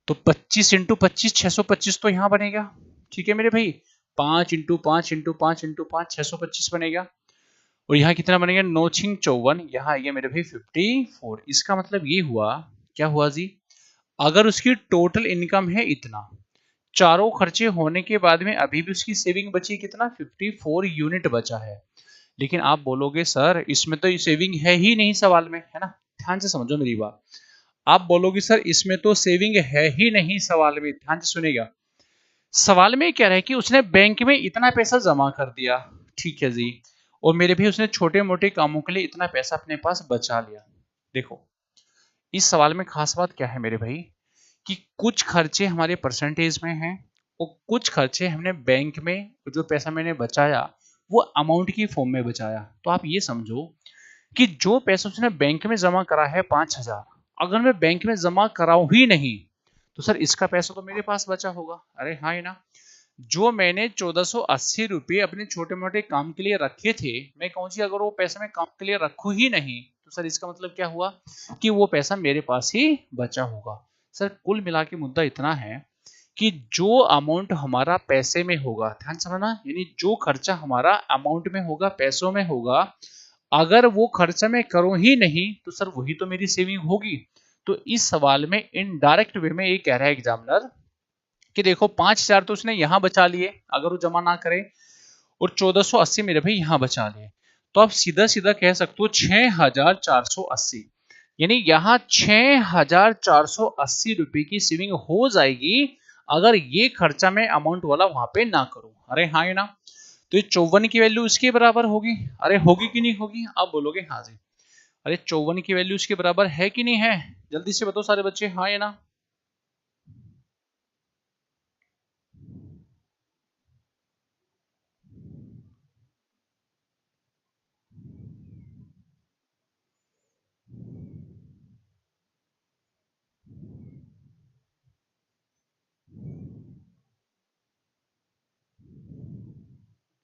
तो 25 इंटू 25 625 तो यहाँ बनेगा। ठीक है मेरे भाई, 5 इंटू 5 इंटू 5 इंटू 5 625 बनेगा, और यहाँ कितना बनेगा 9×54, यहाँ आएगा मेरे भाई 54। इसका मतलब ये हुआ, क्या हुआ जी, अगर उसकी टोटल इनकम है इतना, चारों खर्चे होने के बाद में अभी भी उसकी सेविंग बची कितना 54 यूनिट बचा है। लेकिन आप बोलोगे सर इसमें तो सेविंग है ही नहीं सवाल में, है ना, ध्यान से समझो मेरी बात, आप बोलोगे सर इसमें तो सेविंग है ही नहीं सवाल में, ध्यान से सुनेगा, सवाल में कह रहा है कि उसने बैंक में इतना पैसा जमा कर दिया, ठीक है जी, और मेरे भी उसने छोटे मोटे कामों के लिए इतना पैसा अपने पास बचा लिया। देखो इस सवाल में खास बात क्या है मेरे भाई, कि कुछ खर्चे हमारे परसेंटेज में हैं, और कुछ खर्चे हमने बैंक में जो पैसा मैंने बचाया वो अमाउंट की फॉर्म में बचाया। तो आप ये समझो कि जो पैसा उसने बैंक में जमा करा है 5,000, अगर मैं बैंक में जमा कराऊं ही नहीं तो सर इसका पैसा तो मेरे पास बचा होगा। अरे हाँ ही ना, जो मैंने 1480 रुपये अपने छोटे मोटे काम के लिए रखे थे, मैं कहूँ जी अगर वो पैसा मैं काम के लिए रखूं ही नहीं तो सर इसका मतलब क्या हुआ कि वो पैसा मेरे पास ही बचा होगा। सर कुल मिला के मुद्दा इतना है कि जो अमाउंट हमारा पैसे में होगा, ध्यान समझना, यानी जो खर्चा हमारा अमाउंट में होगा, पैसों में होगा, अगर वो खर्चा मैं करूं ही नहीं तो सर वही तो मेरी सेविंग होगी। तो इस सवाल में इनडायरेक्ट वे में ये कह रहा है एग्जामिनर कि देखो 5,000 तो उसने यहां बचा लिए अगर वो जमा ना करे, और 1480 मेरे भाई यहां बचा लिए। तो आप सीधा सीधा कह सकते हो 6,480, यानी यहां 6,480 रुपए की सेविंग हो जाएगी अगर ये खर्चा मैं अमाउंट वाला वहां पे ना करूं। अरे हाँ है ना, तो ये 54 की वैल्यू इसके बराबर होगी। अरे होगी कि नहीं होगी, आप बोलोगे हाँ जी। अरे 54 की वैल्यू इसके बराबर है कि नहीं है, जल्दी से बताओ सारे बच्चे, हाँ या ना।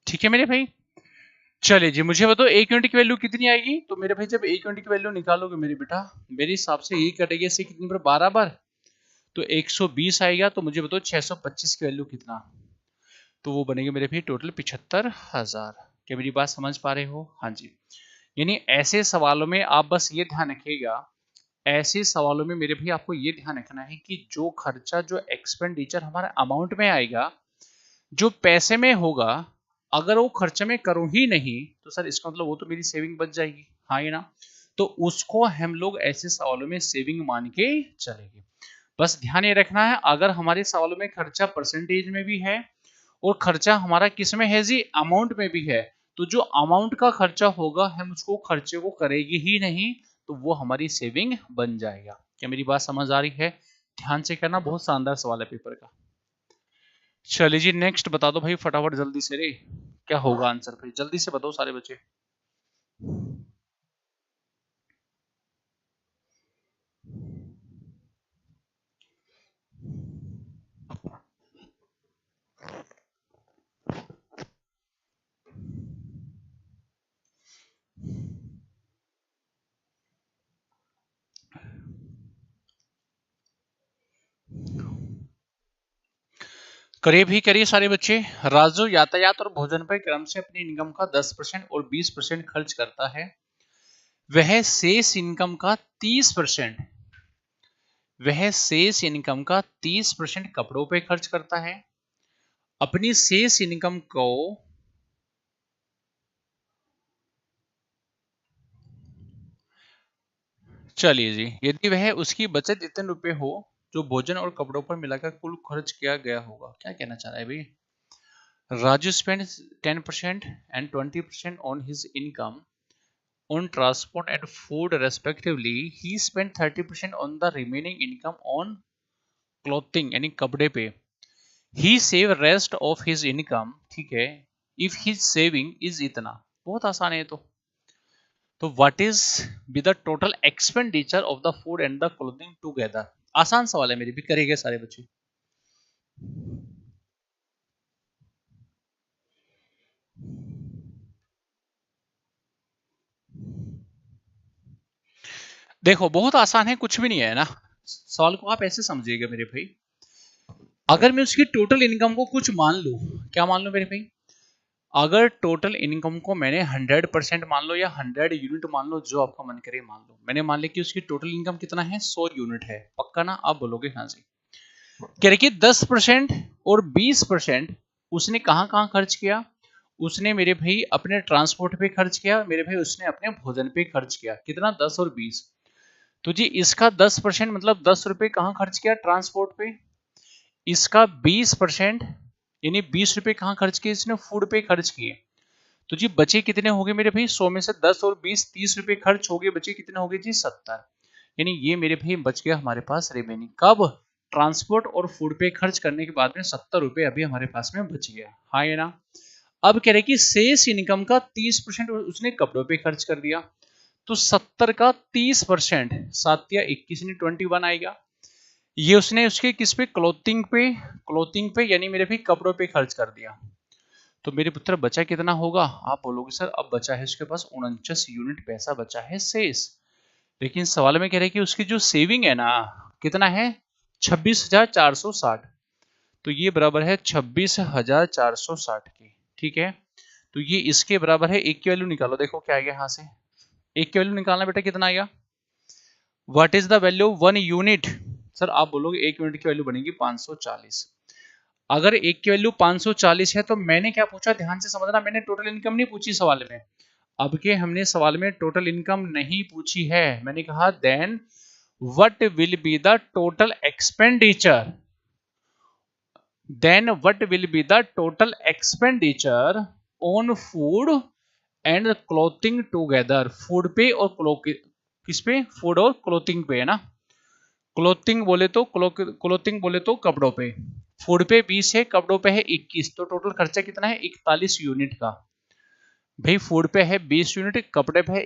ठीक है मेरे भाई, चलिए जी मुझे बताओ एक यूनिट की वैल्यू कितनी आएगी। तो मेरे भाई जब एक यूनिट की वैल्यू निकालोगे मेरे बेटा, मेरे हिसाब से ये कटेगी इससे कितनी बार, 12 बार, तो 120 आएगा। तो मुझे बताओ 625 की वैल्यू कितना, तो वो बनेगी मेरे भाई टोटल 75,000। क्या मेरी बात समझ पा रहे हो, हाँ जी। यानी ऐसे सवालों में आप बस ये ध्यान रखिएगा, ऐसे सवालों में मेरे भाई आपको ये ध्यान रखना है कि जो खर्चा, जो एक्सपेंडिचर हमारा अमाउंट में आएगा, जो पैसे में होगा, अगर वो खर्च में करूं ही नहीं तो सर इसका मतलब वो तो मेरी सेविंग बच जाएगी, हाँ या ना। तो उसको हम लोग ऐसे सवालों में सेविंग मान के चलेंगे। बस ध्यान ये रखना है, अगर हमारे सवालों में खर्चा परसेंटेज में भी है और खर्चा हमारा किस में है जी, अमाउंट में भी है, तो जो अमाउंट का खर्चा होगा हम उसको खर्चे को करेगी ही नहीं, तो वो हमारी सेविंग बन जाएगा। क्या मेरी बात समझ आ रही है, ध्यान से करना, बहुत शानदार सवाल है पेपर का। चलिए जी नेक्स्ट बता दो भाई फटाफट जल्दी से, रे क्या होगा आंसर भाई, जल्दी से बताओ सारे बच्चे। करिए भी करिए सारे बच्चे। राजू यातायात और भोजन पर क्रम से अपनी इनकम का 10% और 20% खर्च करता है। वह शेष इनकम का 30%, वह शेष इनकम का 30% कपड़ों पे खर्च करता है। अपनी शेष इनकम को, चलिए जी, यदि वह उसकी बचत इतने रुपए हो जो भोजन और कपड़ों पर मिलाकर कुल खर्च किया गया होगा। क्या कहना चाह रहा है भाई, Raju spends 10% and 20% on his income on transport and food respectively. He spent 30% on the remaining income on clothing यानी कपड़े पे. He save rest of his income, ठीक है, if his saving is इतना, बहुत आसान है तो what is be the total expenditure of the food and the clothing together। आसान सवाल है मेरे भी, करेंगे सारे बच्चे। देखो बहुत आसान है, कुछ भी नहीं है ना, सवाल को आप ऐसे समझिएगा मेरे भाई, अगर मैं उसकी टोटल इनकम को कुछ मान लूं, क्या मान लूं मेरे भाई, अगर टोटल इनकम को मैंने 100% मान लो या 100 यूनिट मान लो, जो आपका मन करे मान लो, मैंने मान लिया कि उसकी टोटल इनकम कितना है, 100 यूनिट है, पक्का ना, आप बोलोगे हाँ जी। कह रहे कि 10% और 20% उसने कहां कहां खर्च किया, उसने मेरे भाई अपने ट्रांसपोर्ट पे खर्च किया, मेरे भाई उसने अपने भोजन पे खर्च किया, कितना 10 और 20। तो जी इसका 10% मतलब 10 रुपए कहां खर्च किया, ट्रांसपोर्ट पे। इसका 20% यानी 20 रुपए कहां खर्च किए, इसने फूड पे खर्च किए। तो जी बचे कितने हो गए मेरे भाई, 100 में से 10 और 20 30 रुपए खर्च हो गए, बचे कितने हो गए जी 70। यानी ये मेरे भाई बच गया हमारे पास रिमेनिंग, कब, ट्रांसपोर्ट और फूड पे खर्च करने के बाद में 70 रुपए अभी हमारे पास में बच गया, हाँ ये ना। अब कह रहे कि शेष इनकम का 30% उसने कपड़ों पे खर्च कर दिया, तो 70 का 30%, 7 या 21 ने 21 आएगा। ये उसने उसके किस पे, क्लोथिंग पे यानी मेरे भाई कपड़ों पे खर्च कर दिया। तो मेरे पुत्र बचा कितना होगा, आप बोलोगे सर अब बचा है उसके पास 49 यूनिट पैसा बचा है शेष। लेकिन सवाल में कह रहे हैं कि उसकी जो सेविंग है ना, कितना है, 26,460। तो ये बराबर है 26,460 की, ठीक है। तो ये इसके बराबर है, एक की वैल्यू निकालो, देखो क्या आएगा यहां से, एक की वैल्यू निकालना बेटा, कितना आएगा, what is the value 1 unit. Sir आप बोलोगे 1 यूनिट की वैल्यू बनेगी 540। अगर एक की वैल्यू 540 है तो मैंने क्या पूछा, ध्यान से समझना, मैंने टोटल इनकम नहीं पूछी सवाल में। अब के हमने सवाल में टोटल इनकम नहीं पूछी है, मैंने कहा then what will be the total expenditure, then what will be the total expenditure on food and clothing together, food पे और किस पे, फूड और क्लोथिंग पे है ना, क्लोथिंग बोले तो क्लोथिंग बोले तो कपड़ों पे, फूड पे 20 है, कपड़ों पे है 21, तो टोटल खर्चा कितना है 41 यूनिट का। भाई फूड पे है 20 यूनिट, कपड़े पे है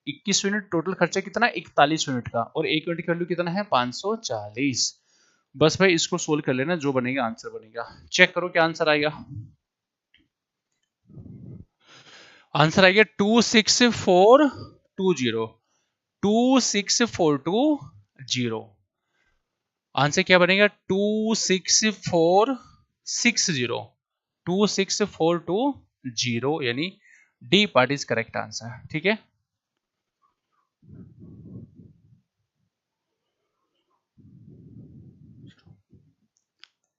21 यूनिट, टोटल खर्चा कितना 41 यूनिट का, और एक यूनिट की वैल्यू कितना है 540। बस भाई इसको सोल्व कर लेना, जो बनेगा आंसर बनेगा। चेक करो क्या आंसर आएगा। आंसर आएगा 26420, 26420। आंसर क्या बनेगा 26460, 26420, यानी D part is correct answer. ठीक है,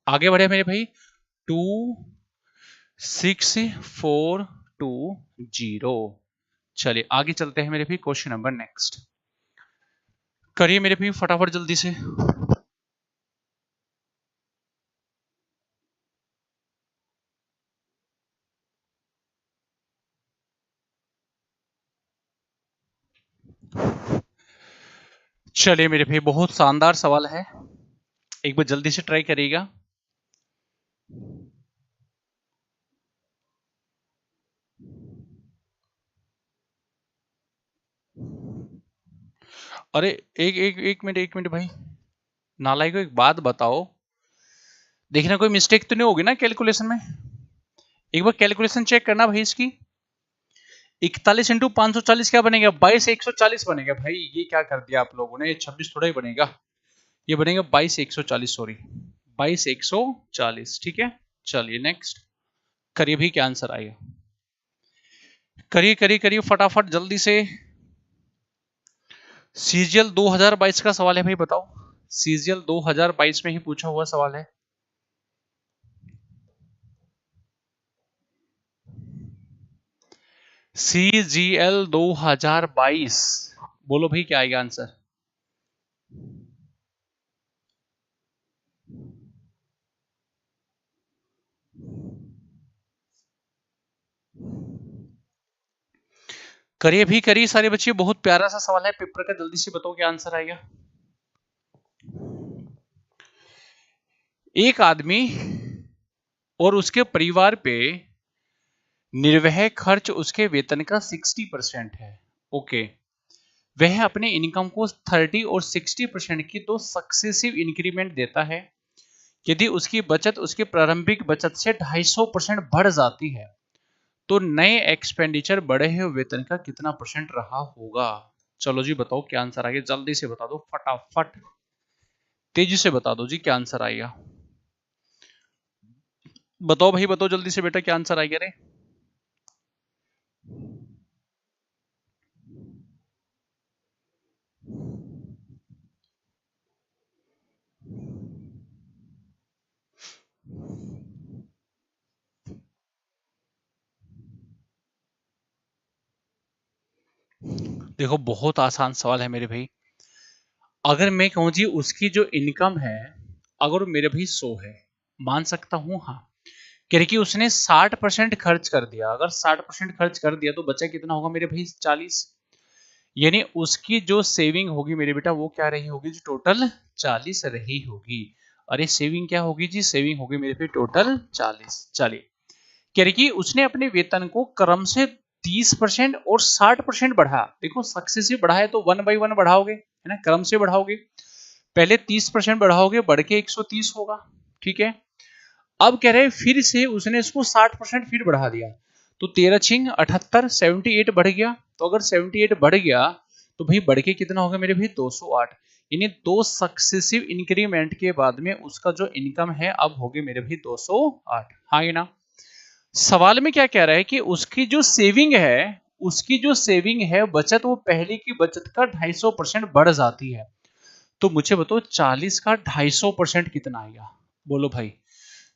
आगे बढ़े मेरे भाई। 26420, चलिए आगे चलते हैं मेरे भाई, क्वेश्चन नंबर नेक्स्ट करिए मेरे भाई फटाफट जल्दी से। चलिए मेरे भाई बहुत शानदार सवाल है, एक बार जल्दी से ट्राई करिएगा। अरे एक मिनट भाई, नालायक को एक बात बताओ, देखना कोई मिस्टेक तो नहीं होगी ना कैलकुलेशन में, एक बार कैलकुलेशन चेक करना भाई इसकी। 41 इंटू 540 क्या बनेगा 22,140 बनेगा। भाई ये क्या कर दिया आप लोगों ने, 26 थोड़ा ही बनेगा, ये बनेगा 22,140, सॉरी 22,140। ठीक है, चलिए नेक्स्ट करिए भी, क्या आंसर आएगा, करिए करिए करिए फटाफट जल्दी से। सीजीएल 2022 का सवाल है भाई, बताओ, सीजीएल 2022 में ही पूछा हुआ सवाल है। CGL 2022, बोलो भाई क्या आएगा आंसर। करिए भी करिए सारे बच्चे, बहुत प्यारा सा सवाल है पेपर का, जल्दी से बताओ क्या आंसर आएगा। एक आदमी और उसके परिवार पे निर्वह खर्च उसके वेतन का 60% है। ओके, वह अपने इनकम को 30 और 60% की दो सक्सेसिव इंक्रीमेंट देता है। यदि उसकी बचत उसकी प्रारंभिक बचत से 250% बढ़ जाती है तो नए एक्सपेंडिचर बढ़े हुए वेतन का कितना परसेंट रहा होगा। चलो जी बताओ क्या आंसर आएगा, जल्दी से बता दो फटाफट, तेजी से बता दो जी क्या आंसर आएगा। बताओ भाई बताओ जल्दी से बेटा क्या आंसर आएगा रे। देखो बहुत आसान सवाल है मेरे भाई, अगर मैं कहूं जी उसकी जो इनकम है अगर मेरे भाई 100 है, मान सकता हूं हाँ, कह रही कि उसने 60% खर्च कर दिया, अगर 60% खर्च कर दिया तो बचा कितना होगा मेरे भाई 40, यानी उसकी जो सेविंग होगी मेरे बेटा वो क्या रही होगी, जो टोटल 40 रही होगी। अरे सेविंग क्या होगी जी, सेविंग होगी मेरे पे टोटल 40। चलिए कह रही कि उसने अपने वेतन को क्रम से 30% और 60% बढ़ा, देखो सक्सेसिव बढ़ाए तो 1 by 1 बढ़ाओगे है ना, क्रम से बढ़ाओगे, पहले 30% बढ़ाओगे बढ़ के 130 होगा। ठीक है, अब कह रहे फिर से उसने इसको 60% फिर बढ़ा दिया, तो 13 छिंग 78, 78 बढ़ गया, तो अगर 78 बढ़ गया तो भाई बढ़ के कितना होगा मेरे भाई 208, यानी दो सक्सेसिव इंक्रीमेंट के बाद में उसका जो इनकम है अब होगी मेरे भाई 208। हाँ ये ना, सवाल में क्या कह रहा है कि उसकी जो सेविंग है, उसकी जो सेविंग है बचत, वो पहले की बचत का 250% बढ़ जाती है। तो मुझे बताओ 40 का 250% कितना आएगा, बोलो भाई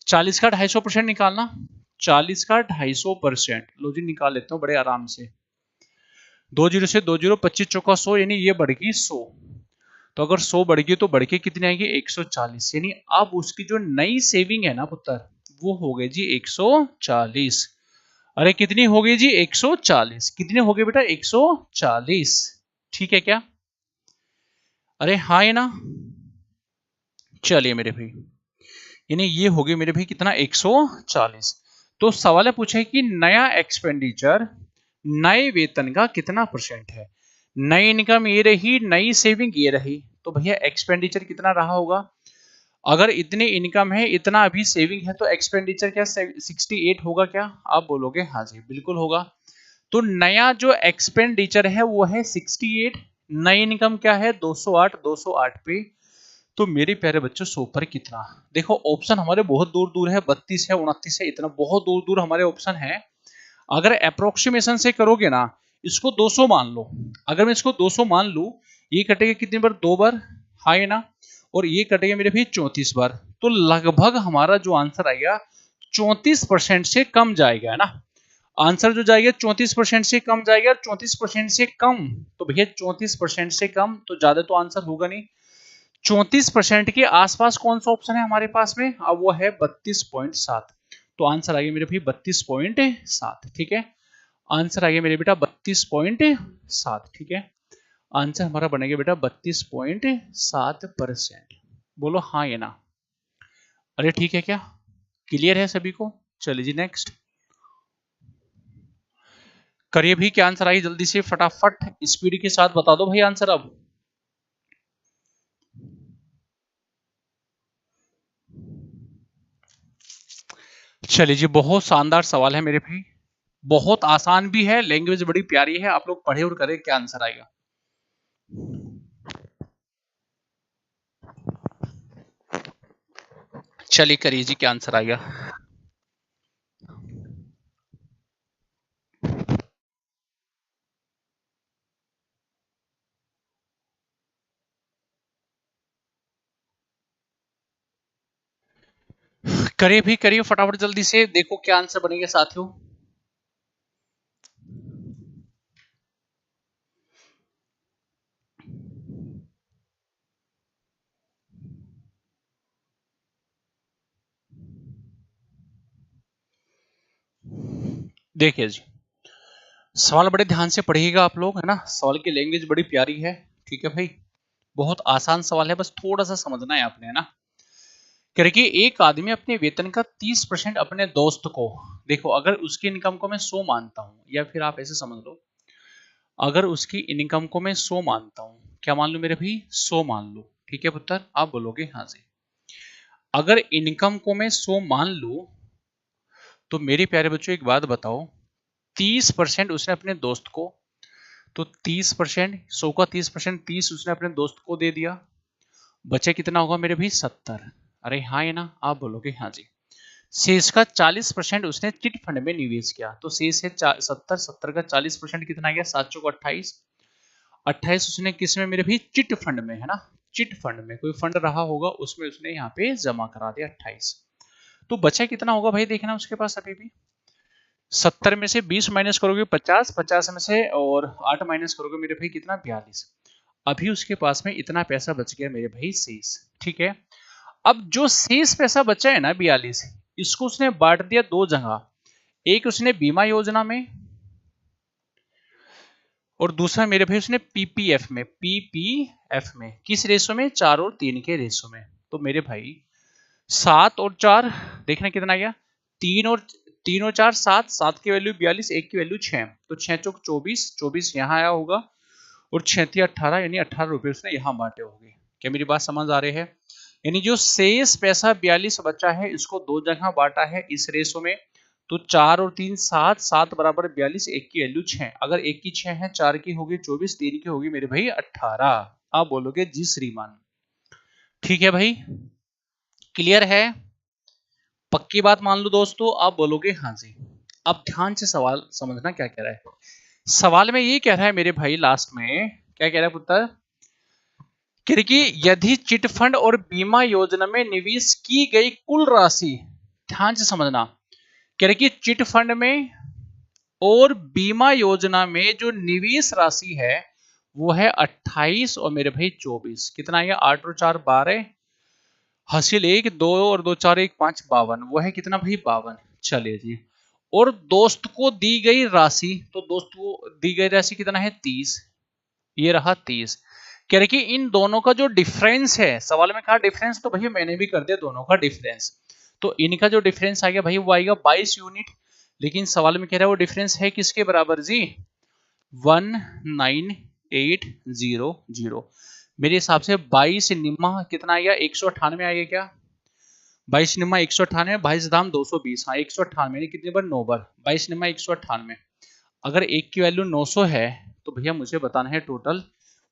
40 का 250% निकालना, 40 का 250%, लो जी निकाल लेते हो बड़े आराम से। 2 जीरो से 2 जीरो, 25 चौका 100, यानी ये बढ़ गई 100। तो अगर 100 बढ़ गई तो बढ़ के कितनी आएगी 140, यानी अब उसकी जो नई सेविंग है ना पुत्र वो हो गई जी 140। अरे कितनी हो गई जी 140, कितने हो गए बेटा 140, ठीक है क्या? अरे हाँ है ना, चलिए मेरे भाई, यानी ये हो गई मेरे भाई कितना 140। तो सवाल है पूछे कि नया एक्सपेंडिचर नए वेतन का कितना परसेंट है। नई इनकम ये रही, नई सेविंग ये रही, तो भैया एक्सपेंडिचर कितना रहा होगा? अगर इतनी इनकम है, इतना अभी सेविंग है, तो एक्सपेंडिचर क्या 68 होगा क्या? आप बोलोगे हाँ जी बिल्कुल होगा। तो नया जो एक्सपेंडिचर है वो है 68, नई इनकम क्या है 208, 208 पे। तो मेरे प्यारे बच्चों 100 पर कितना? देखो ऑप्शन हमारे बहुत दूर दूर है, 32 है, 29 है, इतना बहुत दूर दूर हमारे ऑप्शन है। अगर अप्रोक्सीमेशन से करोगे ना, इसको 200 मान लो, अगर मैं इसको 200 मान लू, ये कटेगा कितनी बार 2 बार, हाँ है ना, और ये कटेगा मेरे भाई 34 बार, तो लगभग हमारा जो आंसर आएगा 34% से कम जाएगा, है ना। आंसर जो जाएगा 34% से कम जाएगा, 34% से कम, तो भैया 34% से कम तो ज्यादा तो आंसर होगा नहीं। 34% के आसपास कौन सा ऑप्शन है हमारे पास में? अब वो है 32.7, तो आंसर आ गया मेरे भाई 32.7, ठीक है। आंसर आ गया मेरे बेटा 32.7, ठीक है। आंसर हमारा बनेगा बेटा 32.7%। बोलो हाँ या ना। अरे ठीक है क्या, क्लियर है सभी को? चलिए जी नेक्स्ट करिए भी, क्या आंसर आई जल्दी से फटाफट स्पीड के साथ बता दो भाई आंसर अब। चलिए जी, बहुत शानदार सवाल है मेरे भाई, बहुत आसान भी है, लैंग्वेज बड़ी प्यारी है, आप लोग पढ़े और करें, क्या आंसर आएगा। चलिए करिए जी, क्या आंसर आएगा। करिए भी, करिए फटाफट जल्दी से, देखो क्या आंसर बनेगा साथियों। देखिए जी, सवाल बड़े ध्यान से पढ़िएगा आप लोग, है ना, सवाल की लैंग्वेज बड़ी प्यारी है, ठीक है भाई। बहुत आसान सवाल है, बस थोड़ा सा समझना है आपने, है ना। क्योंकि एक आदमी अपने वेतन का 30% अपने दोस्त को, देखो अगर उसकी इनकम को मैं 100 मानता हूं, या फिर आप ऐसे समझ लो, अगर उसकी इनकम को मैं 100 मानता हूं, क्या मान लू मेरे भाई 100 मान लो, ठीक है पुत्र, आप बोलोगे हाँ जी। अगर इनकम को मैं 100 मान लू, तो मेरे प्यारे बच्चों एक बात बताओ, 30% उसने अपने दोस्त को, तो 30%, 100 का 30%, 30 उसने अपने दोस्त को दे दिया, बचे कितना होगा मेरे भाई 70। अरे हाँ है ना, आप बोलोगे हाँ जी। शेष का 40% उसने चिट फंड में निवेश किया, तो शेष है 70, 70 का 40% कितना गया 7 चौक 28, 28 उसने किस में मेरे भाई चिट फंड में, है ना, चिट फंड में कोई फंड रहा होगा उसमें उसने यहाँ पे जमा करा दिया 28। तो बचा कितना होगा भाई, देखना उसके पास अभी भी 70 में से 20 माइनस करोगे 50, 50 में से और 8 माइनस करोगे मेरे भाई कितना 42। अभी उसके पास में इतना पैसा बच गया मेरे भाई शेष, ठीक है। अब जो शेष पैसा बचा है ना 42, इसको उसने बांट दिया दो जगह, एक उसने बीमा योजना में, और दूसरा मेरे भाई उसने पीपीएफ में, पीपीएफ में किस रेशो में, 4 और 3 के रेशो में। तो मेरे भाई 7 और 4, देखना कितना आ गया, 3 और 4 7, 7 की वैल्यू 42, 1 की वैल्यू 6, तो 6 चौक 24, 24 यहाँ आया होगा, और 6 18, यानी 18 रुपए उसने यहाँ बांटे होंगे। क्या मेरी बात समझ आ रही है? यानी जो शेष पैसा 42 बचा है, इसको दो जगह बांटा है इस रेशो में, तो 4 और 3 7, 7 बराबर 42, 1 की वैल्यू 6, अगर 1 की 6 है, 4 की होगी 24, 3 की होगी मेरे भाई 18। आप बोलोगे जी श्रीमान, ठीक है भाई, क्लियर है, पक्की बात मान लो दोस्तों, आप बोलोगे हाँ जी। अब ध्यान से सवाल समझना क्या कह रहा है। सवाल में ये कह रहा है मेरे भाई, लास्ट में क्या कह रहा है पुत्र, क्योंकि यदि चिट फंड और बीमा योजना में निवेश की गई कुल राशि ध्यान से समझना, कह रहे कि चिट फंड में और बीमा योजना में जो निवेश राशि है वो है 28 और मेरे भाई 24। कितना आएगा? 8 और 4 12, हासिल 1 2 और 2 4 1 5 52, वो है कितना भाई? 52। चलिए जी, और दोस्त को दी गई राशि, तो दोस्त को दी गई राशि कितना है? 30। ये रहा 30। कह रहे कि इन दोनों का जो डिफरेंस है, सवाल में कहा डिफरेंस, तो भैया मैंने भी कर दिया दोनों का डिफरेंस। तो इनका जो डिफरेंस आ गया भाई वो आएगा 22 यूनिट। लेकिन सवाल में कह रहा है वो डिफरेंस है किसके बराबर जी? 19800। मेरे हिसाब से 22 निम्मा कितना आएगा? 198 आएगा क्या? 22 निम्मा 198, 22 धाम 220, हाँ 198 कितनी बार? 9 बार। 22 निम्मा 198। अगर एक की वैल्यू 900 है तो भैया मुझे बताना है टोटल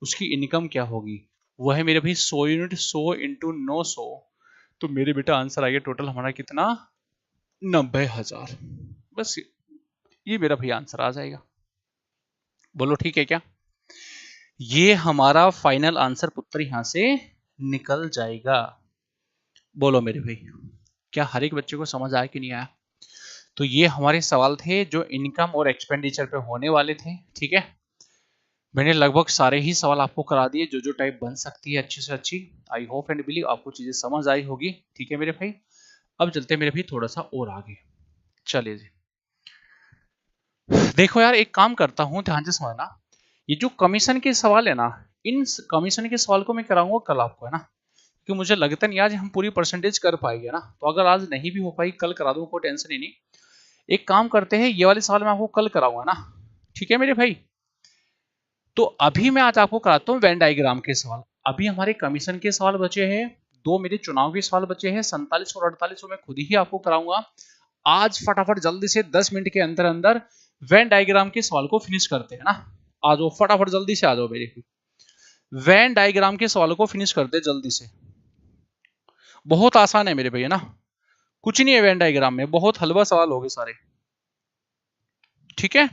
उसकी इनकम क्या होगी। वो है मेरे भाई 100 यूनिट, 100 इंटू 900, तो मेरे बेटा आंसर आएगा टोटल हमारा कितना? 90,000। बस ये मेरा भैया आंसर आ जाएगा। बोलो ठीक है क्या? ये हमारा फाइनल आंसर पुत्र यहां से निकल जाएगा। बोलो मेरे भाई, क्या हर एक बच्चे को समझ आया कि नहीं आया? तो ये हमारे सवाल थे जो इनकम और एक्सपेंडिचर पे होने वाले थे। ठीक है, मैंने लगभग सारे ही सवाल आपको करा दिए जो टाइप बन सकती है अच्छी से अच्छी। आई होप एंड बिलीव आपको चीजें समझ आई होगी। ठीक है मेरे भाई, अब चलते मेरे भाई थोड़ा सा और आगे। चलिए जी, देखो यार एक काम करता हूं, ध्यान से समझना। ये जो कमीशन के सवाल है ना, इन कमीशन के सवाल को मैं कराऊंगा कल आपको, है ना, क्योंकि मुझे लगता नहीं आज हम पूरी परसेंटेज कर पाएंगे ना। तो अगर आज नहीं भी हो पाई कल करा दूंगा, कोई टेंशन ही नहीं। एक काम करते हैं, ये वाले सवाल मैं आपको कल कराऊंगा ना। ठीक है मेरे भाई, तो अभी मैं आज आपको कराता हूँ वेन डायग्राम के सवाल। अभी हमारे कमीशन के सवाल बचे हैं, 2 मेरे चुनाव के सवाल बचे हैं, 47 और 48 मैं खुद ही आपको कराऊंगा। आज फटाफट जल्दी से 10 मिनट के अंदर अंदर वेन डायग्राम के सवाल को फिनिश करते हैं ना। आ जाओ फटाफट, जल्दी से आ जाओ मेरे। वेन डायग्राम के सवालों को फिनिश करते जल्दी से। बहुत आसान है मेरे भैया ना, कुछ नहीं है वेन डायग्राम में, बहुत हलवा सवाल हो गए सारे। ठीक है,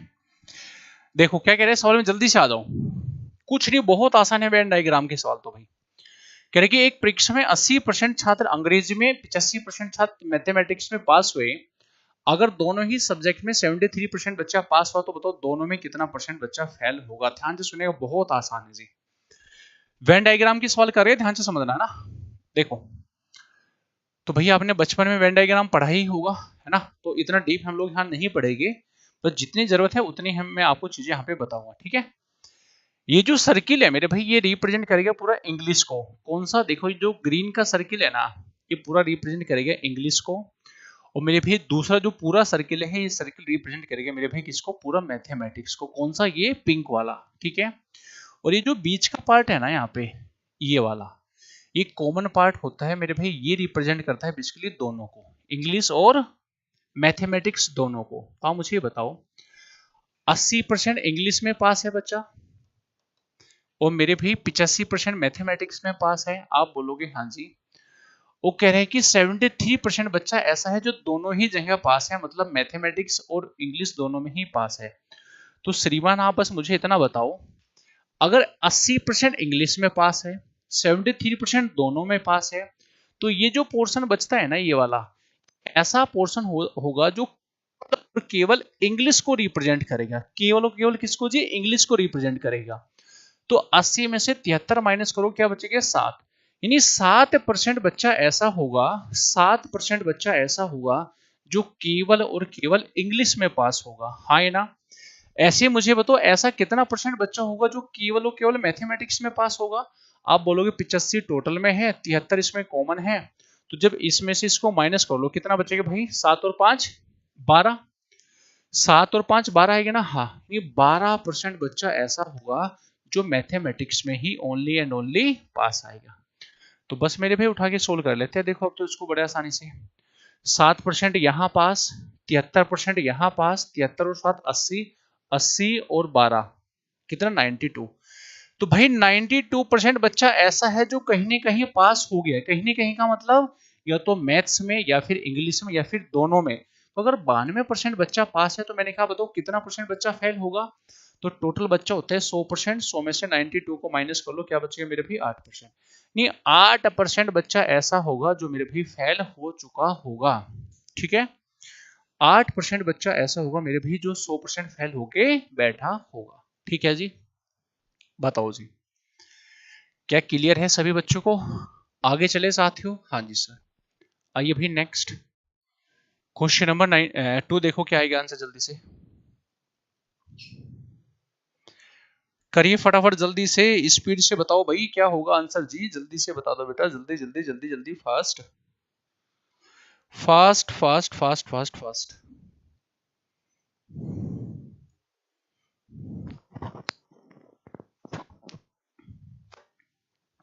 देखो क्या कह रहे हैं सवाल में, जल्दी से आ जाओ। कुछ नहीं, बहुत आसान है वेन डायग्राम के सवाल। तो भाई कह रहे कि एक परीक्षा में 80% छात्र अंग्रेजी में, 85% छात्र मैथमेटिक्स में पास हुए। अगर दोनों ही सब्जेक्ट में 73% बच्चा पास हुआ तो बताओ दोनों में कितना परसेंट बच्चा फेल होगा। ध्यान से सुनेगा, बहुत आसान है जी। वेन डायग्राम की सवाल कर रहे हैं, ध्यान से समझना है ना। देखो तो भैया आपने बचपन में वेन डायग्राम पढ़ा ही होगा, है ना, तो इतना डीप हम लोग यहाँ नहीं पढ़ेंगे, तो जितनी जरूरत है उतनी मैं आपको चीजें यहाँ पे बताऊंगा। ठीक है, ये जो सर्किल है मेरे भाई ये रिप्रेजेंट करेगा पूरा इंग्लिश को। कौन सा? देखो जो ग्रीन का सर्किल है ना, ये पूरा रिप्रेजेंट करेगा इंग्लिश को। और मेरे भाई दूसरा जो पूरा सर्किल है, ये सर्किल रिप्रेजेंट करेगा मेरे भाई किसको? पूरा मैथमेटिक्स को। कौन सा? ये पिंक वाला। ठीक है, और ये जो बीच का पार्ट है ना यहाँ पे, ये वाला, ये कॉमन पार्ट होता है मेरे भाई, ये रिप्रेजेंट करता है बेसिकली दोनों को, इंग्लिश और मैथमेटिक्स दोनों को। तो आप मुझे ये बताओ 80% इंग्लिश में पास है बच्चा, और मेरे भी 85% मैथमेटिक्स में पास है। आप बोलोगे हाँ जी। वो कह रहे हैं कि 73% बच्चा ऐसा है जो दोनों ही जगह पास है, मतलब मैथमेटिक्स और इंग्लिश दोनों में ही पास है। तो श्रीमान आप बस मुझे इतना बताओ, अगर 80% इंग्लिश में पास है, 73% दोनों में पास है, तो ये जो पोर्शन बचता है ना, ये वाला ऐसा पोर्शन होगा जो केवल इंग्लिश को रिप्रेजेंट करेगा। केवल और केवल किसको जी? इंग्लिश को रिप्रेजेंट करेगा। तो 80 में से 73 माइनस करो, क्या बचेगा? 7। यानी 7% बच्चा ऐसा होगा, 7% बच्चा ऐसा होगा जो केवल और केवल इंग्लिश में पास होगा। हाँ ना? ऐसे मुझे बताओ ऐसा कितना परसेंट बच्चा होगा जो केवल और केवल मैथमेटिक्स में पास होगा? आप बोलोगे 85 टोटल में है, 73 इसमें कॉमन है, तो जब इसमें से इसको माइनस कर लो कितना बचेगा भाई? 7 और 5 12। 7 और 5 12 आएगा ना। हाँ, ये 12% बच्चा ऐसा होगा जो मैथमेटिक्स में ही ओनली एंड ओनली पास आएगा। तो बस मेरे भाई उठा के सोल्व कर लेते हैं। देखो अब तो इसको बड़े आसानी से, 7% यहाँ पास, 73% यहाँ पास, 73 और 7 80, 80 और 12 कितना? 92। तो भाई 92% बच्चा ऐसा है जो कहीं ना कहीं पास हो गया। कहीं ना कहीं का मतलब या तो मैथ्स में या फिर इंग्लिश में या फिर दोनों में। तो अगर 92% बच्चा पास है तो मैंने कहा बताओ कितना परसेंट बच्चा फेल होगा? तो टोटल बच्चा होता है 100%, 100 में से 92 को माइनस कर लो, क्या बचेगा मेरे भी? 8%। नहीं, 8% बच्चा ऐसा होगा जो मेरे भी फेल हो चुका होगा। ठीक है। 8% बच्चा ऐसा होगा मेरे भाई जो 100% फेल होके बैठा होगा। ठीक है जी, बताओ जी, क्या क्लियर है सभी बच्चों को? आगे चले साथियों। हाँ जी सर, आइए भाई नेक्स्ट क्वेश्चन नंबर 2 देखो क्या आएगा आंसर, जल्दी से करिए फटाफट, जल्दी से स्पीड से बताओ भाई क्या होगा आंसर जी, जल्दी से बता दो बेटा, जल्दी जल्दी जल्दी जल्दी, fast fast fast fast fast fast.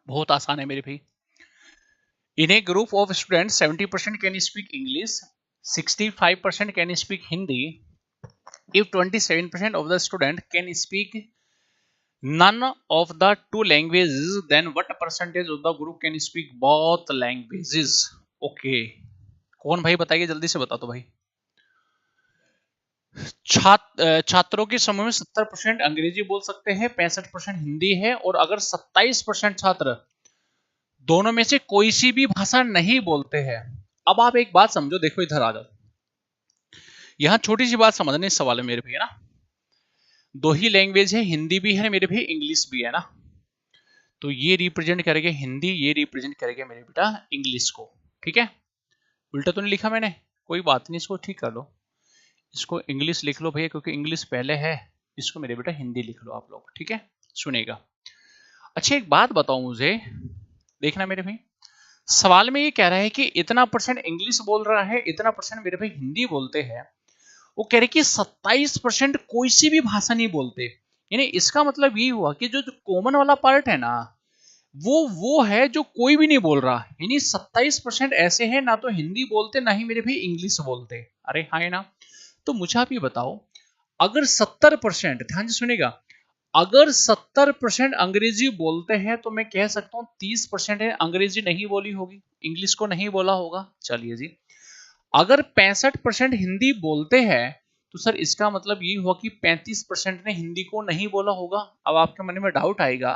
बहुत आसान है मेरे भाई। In a group of student 70% can speak English, 65% can speak Hindi, if 27% of the student can speak none of the two languages, then what percentage of the group can speak both languages? Okay, कौन भाई बताइए, जल्दी से बता दो भाई। छात्रों के समूह में 70% अंग्रेजी बोल सकते हैं, 65% हिंदी है, और अगर 27% छात्र दोनों में से कोई सी भी भाषा नहीं बोलते हैं। अब आप एक बात समझो, देखो इधर आ जाओ, यहां छोटी सी बात समझने इस सवाल में मेरे भैया ना, दो ही लैंग्वेज है, हिंदी भी है मेरे भाई, इंग्लिश भी है ना, तो ये रिप्रेजेंट करेगा हिंदी, ये रिप्रेजेंट करेगा मेरे बेटा इंग्लिश को। ठीक है, उल्टा तो नहीं लिखा मैंने, कोई बात नहीं, इसको ठीक कर लो, इसको इंग्लिश लिख लो भैया, क्योंकि इंग्लिश पहले है, इसको मेरे बेटा हिंदी लिख लो आप लोग। ठीक है, सुनेगा। अच्छा एक बात बताओ मुझे, देखना मेरे भाई, सवाल में ये कह रहा है कि इतना परसेंट इंग्लिश बोल रहा है, इतना परसेंट मेरे भाई हिंदी बोलते हैं, वो कह रहे कि 27% कोई सी भी भाषा नहीं बोलते, यानी इसका मतलब ये हुआ कि जो कॉमन वाला पार्ट है ना, वो है जो कोई भी नहीं बोल रहा, यानी 27% ऐसे हैं ना तो हिंदी बोलते ना ही मेरे भाई इंग्लिश बोलते। अरे हाँ है ना, तो मुझे आप ये बताओ, अगर 70%, ध्यान से सुनेगा, अगर 70% अंग्रेजी बोलते हैं तो मैं कह सकता हूं 30% है अंग्रेजी नहीं बोली होगी, इंग्लिश को नहीं बोला होगा। चलिए जी, अगर 65% हिंदी बोलते हैं तो सर इसका मतलब ये हुआ कि 35% ने हिंदी को नहीं बोला होगा। अब आपके मन में डाउट आएगा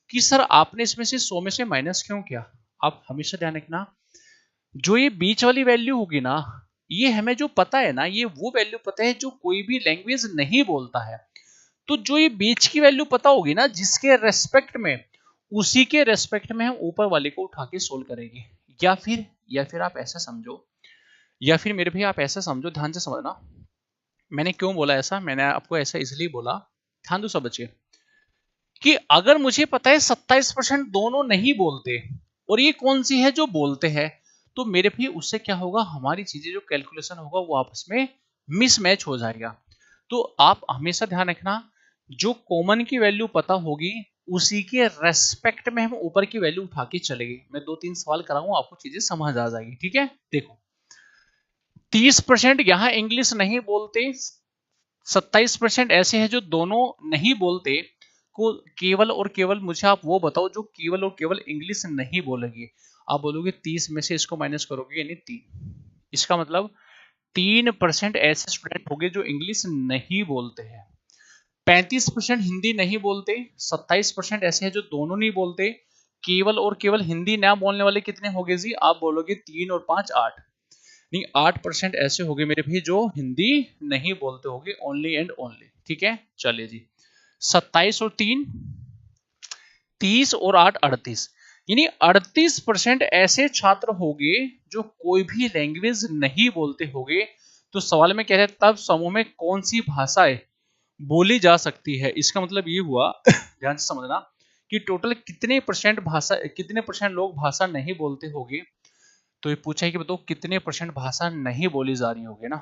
कि सर आपने इसमें से 100 में से माइनस क्यों किया। आप हमेशा ध्यान रखना, जो ये बीच वाली वैल्यू होगी ना, ये हमें जो पता है ना, ये वो वैल्यू पता है जो कोई भी लैंग्वेज नहीं बोलता है, तो जो ये बीच की वैल्यू पता होगी ना, जिसके रेस्पेक्ट में, उसी के रेस्पेक्ट में हम ऊपर वाले को उठा के सोल्व करेंगे। या फिर आप ऐसा समझो, या फिर मेरे भैया आप ऐसा समझो, ध्यान से समझना, मैंने क्यों बोला ऐसा, मैंने आपको ऐसा इसलिए बोला, ध्यान दो सब बच्चे, कि अगर मुझे पता है 27% दोनों नहीं बोलते और ये कौन सी है जो बोलते हैं, तो मेरे भी उससे क्या होगा, हमारी चीजें जो कैलकुलेशन होगा वो आपस में मिसमैच हो जाएगा। तो आप हमेशा ध्यान रखना, जो कॉमन की वैल्यू पता होगी उसी के रेस्पेक्ट में हम ऊपर की वैल्यू उठा के चलेंगे। मैं 2-3 सवाल कराऊंगा, आपको चीजें समझ आ जाएगी। ठीक है, देखो 30% यहां इंग्लिश नहीं बोलते, 27% ऐसे हैं जो दोनों नहीं बोलते, को केवल और केवल मुझे आप वो बताओ जो केवल और केवल इंग्लिश नहीं बोलेंगे। आप बोलोगे 30 में से इसको माइनस करोगे यानी 3, इसका मतलब 3% ऐसे स्टूडेंट होंगे जो इंग्लिश नहीं बोलते हैं, 35% हिंदी नहीं बोलते, 27% ऐसे हैं जो दोनों नहीं बोलते, केवल और केवल हिंदी ना बोलने वाले कितने हो गए जी, आप बोलोगे 3 और 5 8, नहीं 8% ऐसे हो गए मेरे भी जो हिंदी नहीं बोलते होंगे, ओनली एंड ओनली। ठीक है, चलिए जी, 27 और 3 30 और 8 38, यानी 38% ऐसे छात्र होंगे जो कोई भी लैंग्वेज नहीं बोलते होंगे। तो सवाल में कह रहे हैं तब समूह में कौन सी भाषाएं बोली जा सकती है, इसका मतलब ये हुआ ध्यान से समझना कि टोटल कितने परसेंट लोग भाषा नहीं बोलते होंगे। तो ये पूछा है कि बताओ कितने परसेंट भाषा नहीं बोली जा रही होगी ना,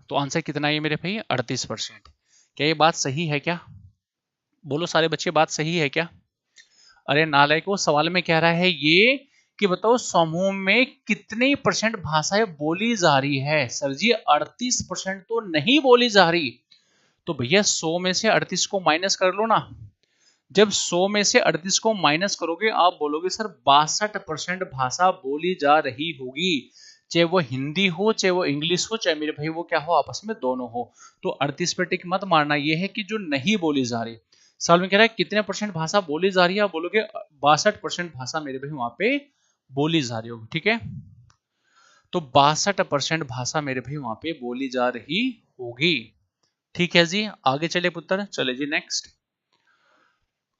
तो आंसर कितना है मेरे भाई, 38%। क्या ये बात सही है क्या, बोलो सारे बच्चे, बात सही है क्या? अरे नालायक, वो सवाल में कह रहा है ये कि बताओ समूह में कितनी परसेंट भाषाएं बोली जा रही है। सर जी 38% तो नहीं बोली जा रही, तो भैया 100 में से 38 को माइनस कर लो ना, जब 100 में से 38 को माइनस करोगे आप बोलोगे सर 62% भाषा बोली जा रही होगी, चाहे वो हिंदी हो, चाहे वो इंग्लिश हो, चाहे मेरे भाई वो क्या हो, आपस में दोनों हो। तो 38 पे टिक मत मारना, ये है कि जो नहीं बोली जा रही। सवाल में कह रहा है कितने परसेंट भाषा बोली जा रही है, आप बोलोगे 62% भाषा मेरे भाई वहां पे बोली जा रही होगी। ठीक है, तो 62% भाषा मेरे भाई वहां पे बोली जा रही होगी। ठीक है जी, आगे चले पुत्र, चले जी नेक्स्ट।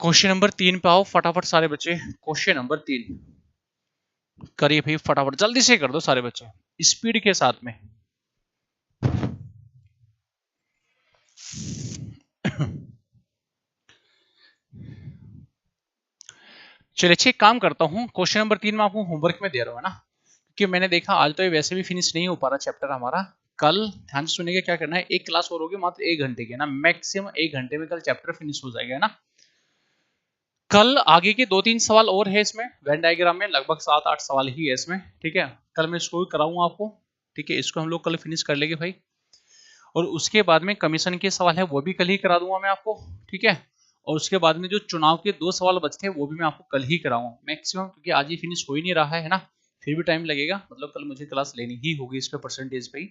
क्वेश्चन नंबर 3 पे आओ फटाफट सारे बच्चे। क्वेश्चन नंबर 3 करिए भाई फटाफट, जल्दी से कर दो सारे बच्चे, स्पीड के साथ में। चलिए अच्छे, काम करता हूँ, क्वेश्चन नंबर 3 में आपको होमवर्क में दे रहा हूँ ना, क्योंकि मैंने देखा आज तो ये वैसे भी फिनिश नहीं हो पा रहा चैप्टर हमारा। कल ध्यान से सुनिएगा, क्या करना है, एक क्लास और होगी मात्र 1 घंटे की ना, मैक्सिमम 1 घंटे में कल चैप्टर फिनिश हो जाएगा ना। कल आगे के 2-3 सवाल और है इसमें, वेन डायग्राम में लगभग 7-8 सवाल ही है इसमें। ठीक है, कल मैं इसको भी कराऊंगा आपको। ठीक है, इसको हम लोग कल फिनिश कर लेंगे भाई। और उसके बाद में कमीशन के सवाल है वो भी कल ही करा दूंगा मैं आपको। ठीक है, और उसके बाद में जो चुनाव के 2 सवाल बचते हैं वो भी मैं आपको कल ही कराऊंगा मैक्सिमम, क्योंकि आज ही फिनिश हो ही नहीं रहा है ना, फिर भी टाइम लगेगा, मतलब कल मुझे क्लास लेनी ही होगी इस पे परसेंटेज पे ही।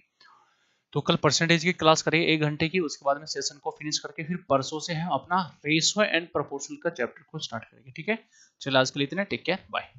तो कल परसेंटेज की क्लास करेंगे 1 घंटे की, उसके बाद में सेशन को फिनिश करके फिर परसों से हम अपना रेशियो एंड प्रोपोर्शनल का चैप्टर को स्टार्ट करेंगे। ठीक है, चलो आज के लिए इतना, टेक केयर, बाय।